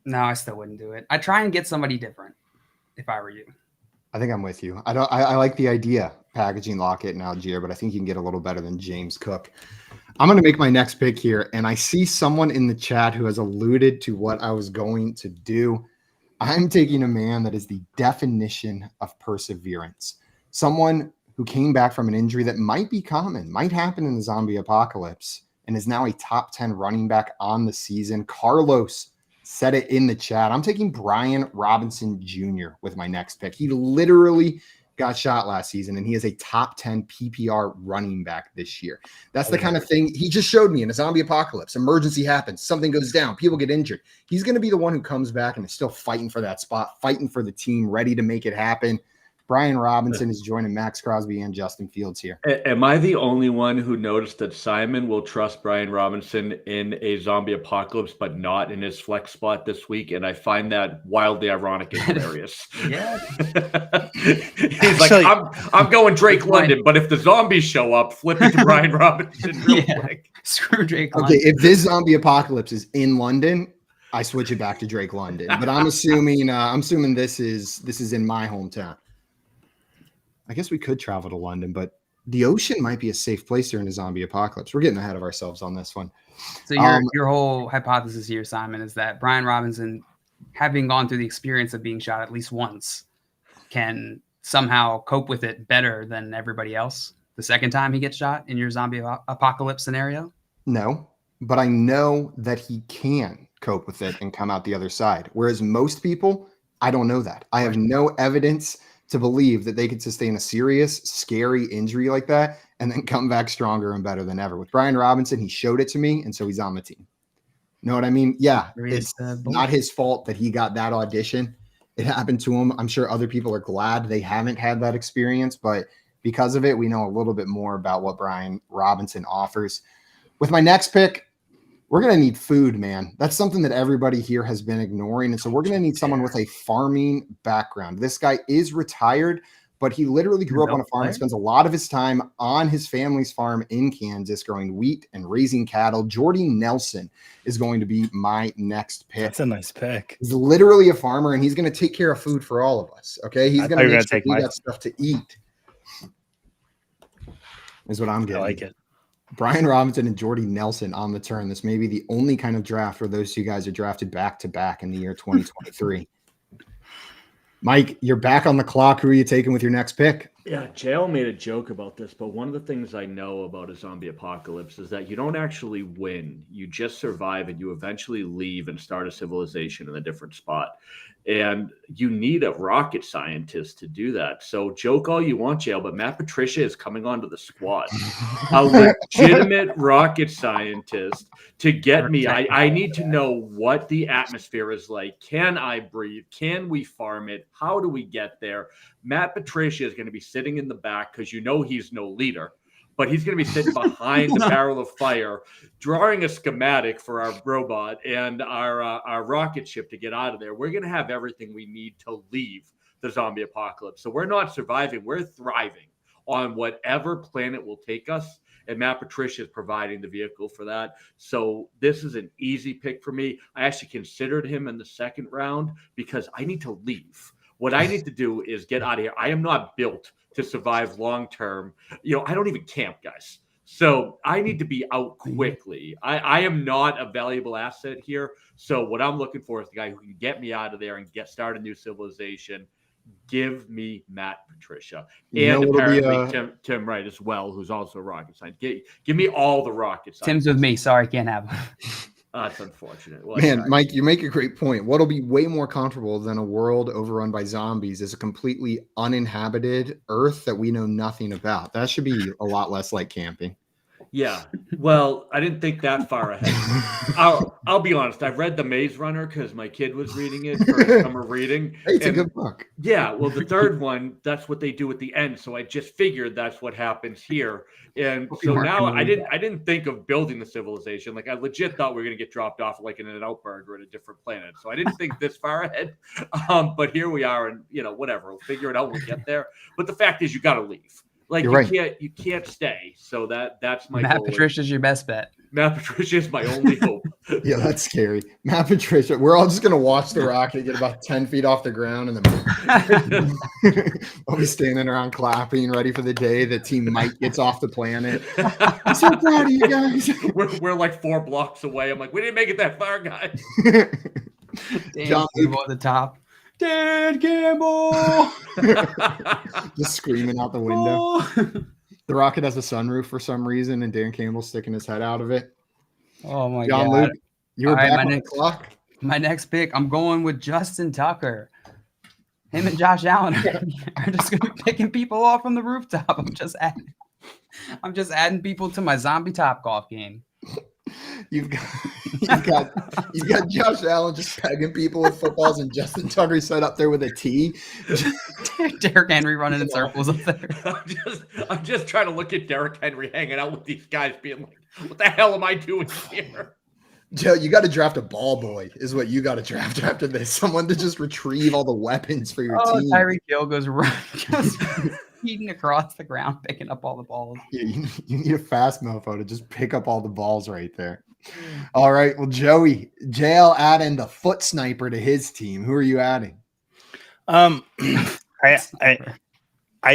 No, I still wouldn't do it. I'd try and get somebody different if I were you. I think I'm with you. I like the idea packaging Lockett and Algier, but I think you can get a little better than James Cook. I'm going to make my next pick here, and I see someone in the chat who has alluded to what I was going to do. I'm taking a man that is the definition of perseverance. Someone who came back from an injury that might be common, might happen in the zombie apocalypse, and is now a top 10 running back on the season. Carlos said it in the chat. I'm taking Brian Robinson Jr. with my next pick. He literally got shot last season, and he is a top 10 PPR running back this year. That's the kind of thing he just showed me in a zombie apocalypse. Emergency happens. Something goes down. People get injured. He's going to be the one who comes back and is still fighting for that spot, fighting for the team, ready to make it happen. Brian Robinson is joining Max Crosby and Justin Fields here. Am I the only one who noticed that Simon will trust Brian Robinson in a zombie apocalypse, but not in his flex spot this week? And I find that wildly ironic and hilarious. Yeah. He's like, I'm going Drake London, but if the zombies show up, flip it to Brian Robinson real quick. Screw Drake London. Okay, if this zombie apocalypse is in London, I switch it back to Drake London. But I'm assuming this is in my hometown. I guess we could travel to London, but the ocean might be a safe place during a zombie apocalypse. We're getting ahead of ourselves on this one. So your whole hypothesis here, Simon, is that Brian Robinson, having gone through the experience of being shot at least once, can somehow cope with it better than everybody else the second time he gets shot in your zombie apocalypse scenario? No, but I know that he can cope with it and come out the other side. Whereas most people, I don't know that. I have no evidence to believe that they could sustain a serious, scary injury like that and then come back stronger and better than ever. With Brian Robinson, he showed it to me, and so he's on the team. You know what I mean? Yeah, it's not his fault that he got that audition. It happened to him. I'm sure other people are glad they haven't had that experience, but because of it, we know a little bit more about what Brian Robinson offers. With my next pick, we're going to need food, man. That's something that everybody here has been ignoring. And so we're going to need someone with a farming background. This guy is retired, but he literally grew up on a farm and spends a lot of his time on his family's farm in Kansas, growing wheat and raising cattle. Jordy Nelson is going to be my next pick. That's a nice pick. He's literally a farmer, and he's going to take care of food for all of us. Okay. He's going to make sure we got stuff to eat. Is what I'm getting. I like it. Brian Robinson and Jordy Nelson on the turn. This may be the only kind of draft where those two guys are drafted back-to-back in the year 2023. Mike, you're back on the clock. Who are you taking with your next pick? Yeah, JL made a joke about this, but one of the things I know about a zombie apocalypse is that you don't actually win. You just survive and you eventually leave and start a civilization in a different spot. And you need a rocket scientist to do that. So joke all you want, JL, but Matt Patricia is coming onto the squad. A legitimate rocket scientist to get me. I need to know what the atmosphere is like. Can I breathe? Can we farm it? How do we get there? Matt Patricia is going to be sitting in the back because he's no leader, but he's going to be sitting behind the barrel of fire, drawing a schematic for our robot and our rocket ship to get out of there. We're going to have everything we need to leave the zombie apocalypse. So we're not surviving, we're thriving on whatever planet will take us. And Matt Patricia is providing the vehicle for that. So this is an easy pick for me. I actually considered him in the second round because I need to leave. What I need to do is get out of here. I am not built to survive long term. I don't even camp, guys. So I need to be out quickly. I am not a valuable asset here. So what I'm looking for is the guy who can get me out of there and start a new civilization. Give me Matt Patricia. And apparently Tim Wright as well, who's also a rocket scientist. Give me all the rocket scientists. Tim's with me. Sorry, I can't have him. That's unfortunate. Well, Man, Mike, you make a great point. What'll be way more comfortable than a world overrun by zombies is a completely uninhabited Earth that we know nothing about. That should be a lot less like camping. Yeah. Well, I didn't think that far ahead. I'll be honest. I've read The Maze Runner because my kid was reading it for summer reading. Hey, it's a good book. Yeah. Well, the third one, that's what they do at the end. So I just figured that's what happens here. And so now I didn't think of building the civilization. Like I legit thought we were going to get dropped off like in an outberg or at a different planet. So I didn't think this far ahead. But here we are, and whatever. We'll figure it out when we get there. But the fact is, you got to leave. Like you can't stay. So that's my Matt goal. Patricia's your best bet. Matt Patricia is my only hope. Yeah, that's scary. Matt Patricia. We're all just gonna watch the rocket get about 10 feet off the ground, and then I'll be standing around clapping, ready for the day that Team Mike gets off the planet. I'm so proud of you guys. We're like 4 blocks away. I'm like, we didn't make it that far, guys. John at the top. Dan Campbell just screaming out the window. The rocket has a sunroof for some reason, and Dan Campbell's sticking his head out of it. Oh my God, God! Luke, you were back on the clock. My next pick, I'm going with Justin Tucker. Him and Josh Allen are just going to be picking people off from the rooftop. I'm just adding people to my zombie Topgolf game. You've got Josh Allen just pegging people with footballs, and Justin Tucker set up there with a tee. Derrick Henry running in circles up there. I'm just trying to look at Derrick Henry hanging out with these guys, being like, "What the hell am I doing here?" Joe, you got to draft a ball boy, is what you got to draft after this. Someone to just retrieve all the weapons for your team. Tyreek Hill goes right, just eating across the ground, picking up all the balls. Yeah, you need a fast mofo to just pick up all the balls right there. All right, well, Joey, JL adding the foot sniper to his team. Who are you adding? I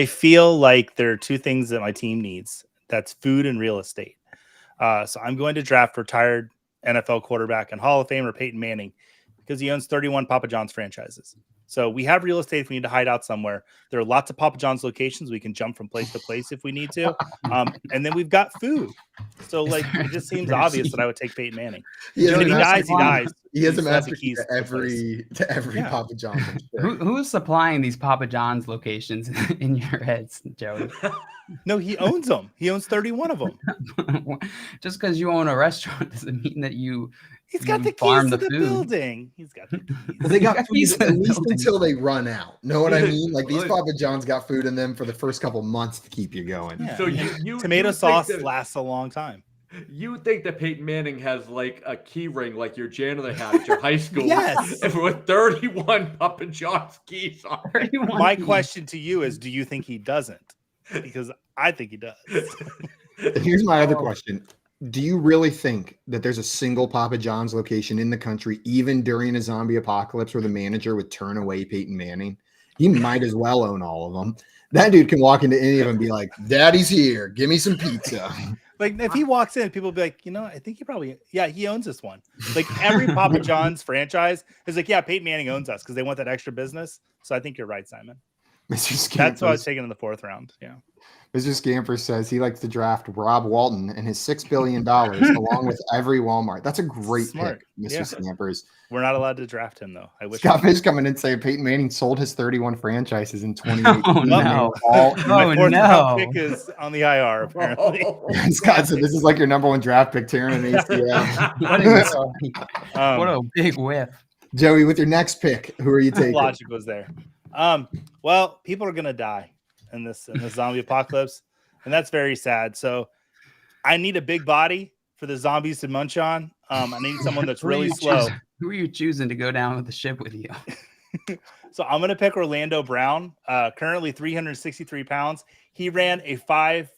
feel like there are two things that my team needs. That's food and real estate. So I'm going to draft retired NFL quarterback and Hall of Famer Peyton Manning because he owns 31 Papa John's franchises. So we have real estate if we need to hide out somewhere. There are lots of Papa John's locations. We can jump from place to place if we need to. And then we've got food. So like it just seems obvious that I would take Peyton Manning. If he dies, he dies. He has a master key to every Papa John's. Sure. Who's supplying these Papa John's locations in your heads, Joey? No, he owns them. He owns 31 of them. Just because you own a restaurant doesn't mean that He's got the keys to the building. He's got the keys. Well, they got food at least until they run out. Know what I mean? Like these Papa John's got food in them for the first couple months to keep you going. Yeah. So you tomato sauce lasts a long time. You would think that Peyton Manning has like a key ring like your janitor had at your high school. Yes. With 31 Papa John's keys on. My question to you is, do you think he doesn't? Because I think he does. Here's my other question. Do you really think that there's a single Papa John's location in the country, even during a zombie apocalypse, where the manager would turn away Peyton Manning? He might as well own all of them. That dude can walk into any of them and be like, "Daddy's here. Give me some pizza." Like if he walks in, people will be like, I think he owns this one. Like every Papa John's franchise is like, yeah, Peyton Manning owns us because they want that extra business. So I think you're right, Simon. Mr. That's what I was Scampers, taking in the 4th round. Yeah. Mr. Scampers says he likes to draft Rob Walton and his $6 billion along with every Walmart. That's a great Smart. pick, Mr. Yeah. Scampers. We're not allowed to draft him, though. I wish. Scott Fish coming in saying Peyton Manning sold his 31 franchises in 2018. Oh, no. My Oh, 4th no. round pick is on the IR, apparently. Scott said this is like your number 1 draft pick, tearing an ACL. What a big whiff. Joey, with your next pick, who are you taking? Logic was there. Well, people are gonna die in this zombie apocalypse, and that's very sad. So I need a big body for the zombies to munch on. I need someone that's really slow. Who are you choosing to go down with the ship with you? So I'm gonna pick Orlando Brown, currently 363 pounds. He ran a 5.85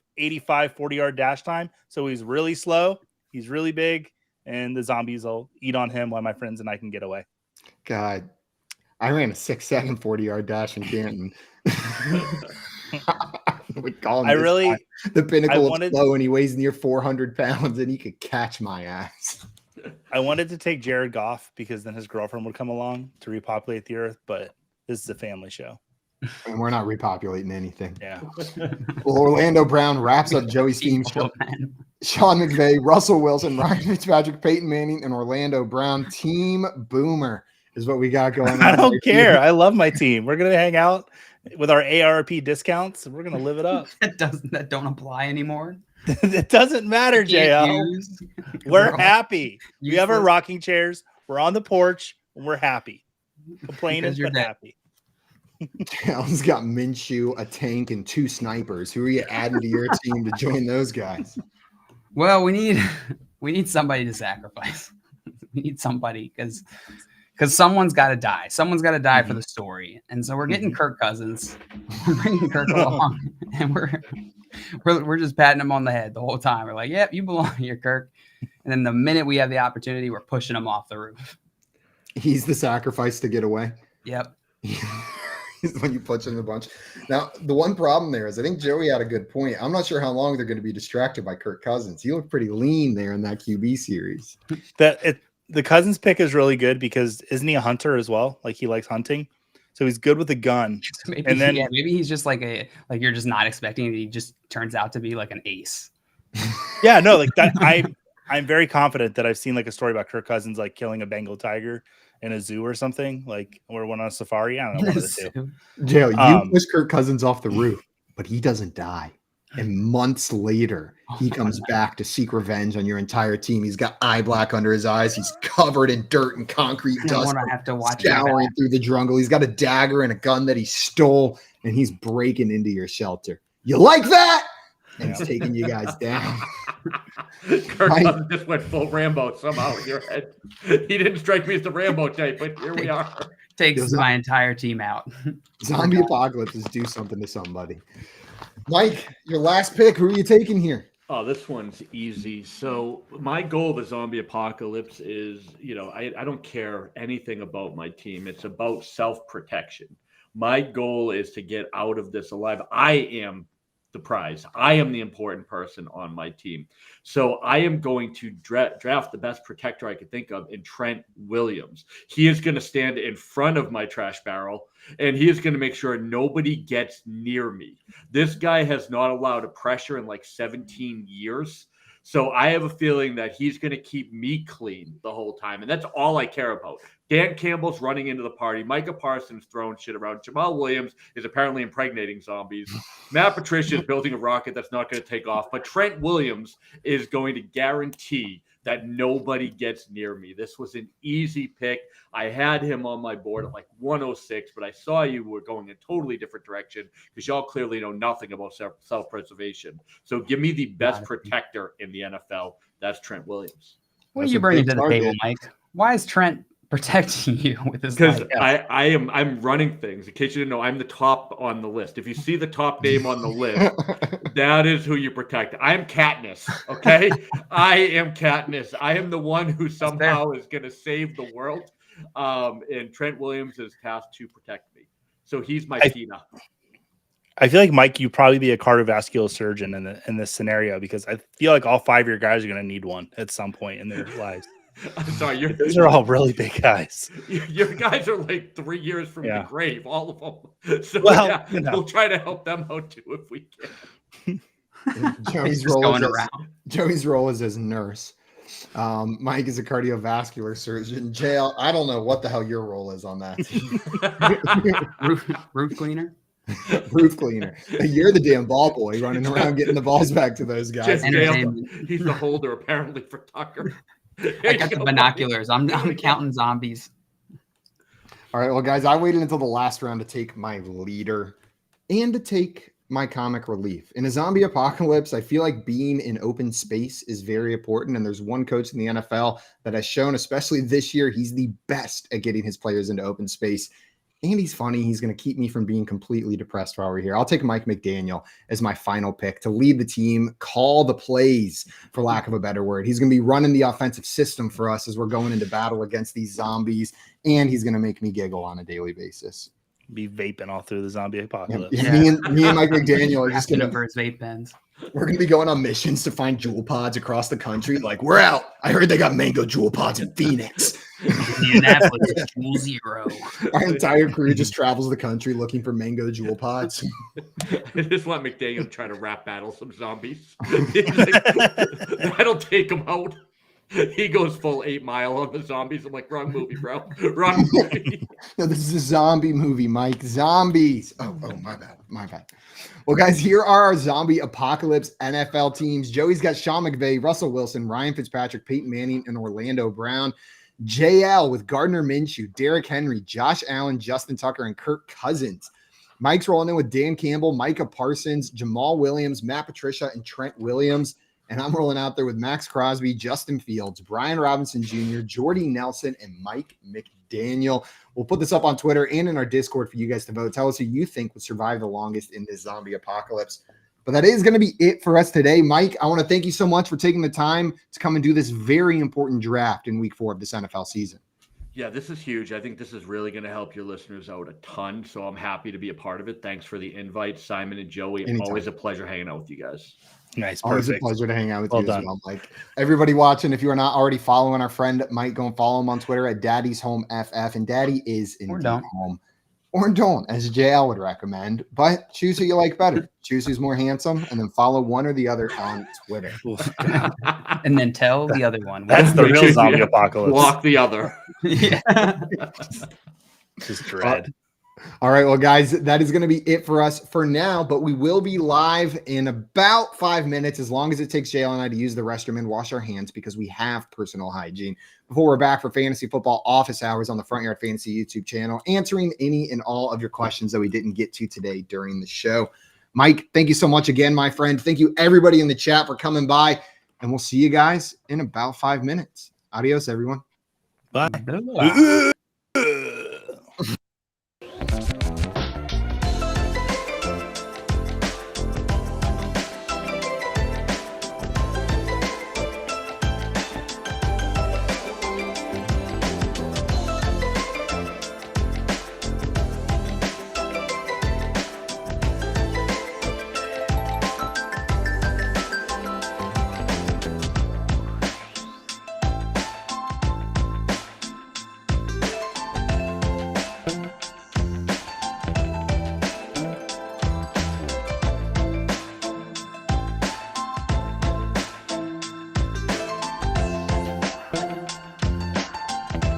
40-yard dash time, so he's really slow. He's really big, and the zombies will eat on him while my friends and I can get away. God, I ran a 6-second 40-yard dash in Canton. We call him the pinnacle of slow, and he weighs near 400 pounds, and he could catch my ass. I wanted to take Jared Goff because then his girlfriend would come along to repopulate the earth, but this is a family show. And we're not repopulating anything. Yeah. Well, Orlando Brown wraps up Joey's team. Sean McVay, Russell Wilson, Ryan Fitzpatrick, Peyton Manning, and Orlando Brown. Team Boomer is what we got going on. I don't care. I love my team. We're going to hang out with our ARP discounts, and we're going to live it up. that don't apply anymore. It doesn't matter, JL. We're happy. We have our rocking chairs. We're on the porch, and we're happy. Complaining, but happy. JL's got Minshew, a tank, and 2 snipers. Who are you adding to your team to join those guys? Well, we need somebody to sacrifice. We need somebody because someone's got to die. Someone's got to die for the story. And so we're getting Kirk Cousins. We're bringing Kirk along, and we're just patting him on the head the whole time. We're like, "Yep, you belong here, Kirk." And then the minute we have the opportunity, we're pushing him off the roof. He's the sacrifice to get away. Yep. He's the one you punch in the bunch. Now, the one problem there is I think Joey had a good point. I'm not sure how long they're going to be distracted by Kirk Cousins. He looked pretty lean there in that QB series. The Cousins pick is really good because isn't he a hunter as well? Like he likes hunting. So he's good with a gun. Maybe he's just like you're just not expecting it. He just turns out to be like an ace. Yeah, no, like that. I'm very confident that I've seen like a story about Kirk Cousins like killing a Bengal tiger in a zoo or something, like or went on a safari. I don't know one of the two. Joe, you push Kirk Cousins off the roof, but he doesn't die. And months later, he comes back to seek revenge on your entire team. He's got eye black under his eyes. He's covered in dirt and concrete dust. I have to watch scouring through the jungle. He's got a dagger and a gun that he stole, and he's breaking into your shelter. You like that? And he's taking you guys down. Kirk Cousins just went full Rambo somehow in your head. He didn't strike me as the Rambo type, but here we are. Takes my entire team out. Zombie apocalypses do something to somebody. Mike, your last pick. Who are you taking here? Oh, this one's easy. So my goal of the zombie apocalypse is, I don't care anything about my team. It's about self-protection. My goal is to get out of this alive. I am the prize. I am the important person on my team. So I am going to draft the best protector I could think of in Trent Williams. He is going to stand in front of my trash barrel, and he is going to make sure nobody gets near me. This guy has not allowed a pressure in like 17 years. So I have a feeling that he's going to keep me clean the whole time. And that's all I care about. Dan Campbell's running into the party. Micah Parsons throwing shit around. Jamal Williams is apparently impregnating zombies. Matt Patricia is building a rocket that's not going to take off. But Trent Williams is going to guarantee that nobody gets near me. This was an easy pick. I had him on my board at like 106, but I saw you were going a totally different direction because y'all clearly know nothing about self-preservation. So give me the best protector in the NFL. That's Trent Williams. What are you bringing to the table, Mike? Why is Trent protecting you with his life? Because I'm running things. In case you didn't know, I'm the top on the list. If you see the top name on the list, that is who you protect. I'm Katniss, okay? I am Katniss. I am the one who somehow is going to save the world. And Trent Williams is tasked to protect me. So he's my Tina. I feel like, Mike, you'd probably be a cardiovascular surgeon in this scenario because I feel like all 5 of your guys are going to need one at some point in their lives. I'm sorry, Those are all really big guys. your guys are like 3 years from the grave, all of them. So Well, we'll try to help them out too if we can. Joey's role is as nurse. Mike is a cardiovascular surgeon. JL, I don't know what the hell your role is on that team. Roof cleaner. Roof cleaner. You're the damn ball boy running around getting the balls back to those guys. He's the holder apparently for Tucker. I got the binoculars. I'm counting zombies. All right, well, guys, I waited until the last round to take my leader and to take my comic relief. In a zombie apocalypse, I feel like being in open space is very important. And there's one coach in the NFL that has shown, especially this year, he's the best at getting his players into open space. And he's funny. He's going to keep me from being completely depressed while we're here. I'll take Mike McDaniel as my final pick to lead the team, call the plays, for lack of a better word. He's going to be running the offensive system for us as we're going into battle against these zombies, and he's going to make me giggle on a daily basis. Be vaping all through the zombie apocalypse. Yeah. Me and Mike McDaniel are just going to vape pens. We're going to be going on missions to find jewel pods across the country. Like, we're out. I heard they got mango jewel pods in Phoenix. Indianapolis is Jewel Zero. Our entire crew just travels the country looking for mango jewel pods. I just want McDaniel to try to rap battle some zombies. That'll take him out. He goes full 8 Mile on the zombies. I'm like, wrong movie, bro. Wrong movie. No, this is a zombie movie, Mike. Zombies. Oh, my bad. My bad. Well, guys, here are our zombie apocalypse NFL teams. Joey's got Sean McVay, Russell Wilson, Ryan Fitzpatrick, Peyton Manning, and Orlando Brown. JL with Gardner Minshew, Derrick Henry, Josh Allen, Justin Tucker, and Kirk Cousins. Mike's rolling in with Dan Campbell, Micah Parsons, Jamal Williams, Matt Patricia, and Trent Williams. And I'm rolling out there with Max Crosby, Justin Fields, Brian Robinson Jr., Jordy Nelson, and Mike McDaniel. We'll put this up on Twitter and in our Discord for you guys to vote. Tell us who you think would survive the longest in this zombie apocalypse. But that is going to be it for us today. Mike, I want to thank you so much for taking the time to come and do this very important draft in week 4 of this NFL season. Yeah, this is huge. I think this is really going to help your listeners out a ton. So I'm happy to be a part of it. Thanks for the invite, Simon and Joey. Anytime. Always a pleasure hanging out with you guys. Nice. Always a pleasure to hang out with well you done. as well, Mike. Everybody watching, if you are not already following our friend Mike, go and follow him on Twitter at Daddy's Home FF. And Daddy is indeed home. Or don't, as JL would recommend. But choose who you like better. Choose who's more handsome, and then follow one or the other on Twitter. And then tell the other one. That's the real zombie apocalypse. Block the other. Yeah. Just dread. All right, well, guys, that is going to be it for us for now, but we will be live in about 5 minutes, as long as it takes JL and I to use the restroom and wash our hands, because we have personal hygiene, before we're back for Fantasy Football Office Hours on the Front Yard Fantasy YouTube channel, answering any and all of your questions that we didn't get to today during the show. Mike, thank you so much again, my friend. Thank you, everybody in the chat, for coming by, and we'll see you guys in about 5 minutes. Adios, everyone. Bye.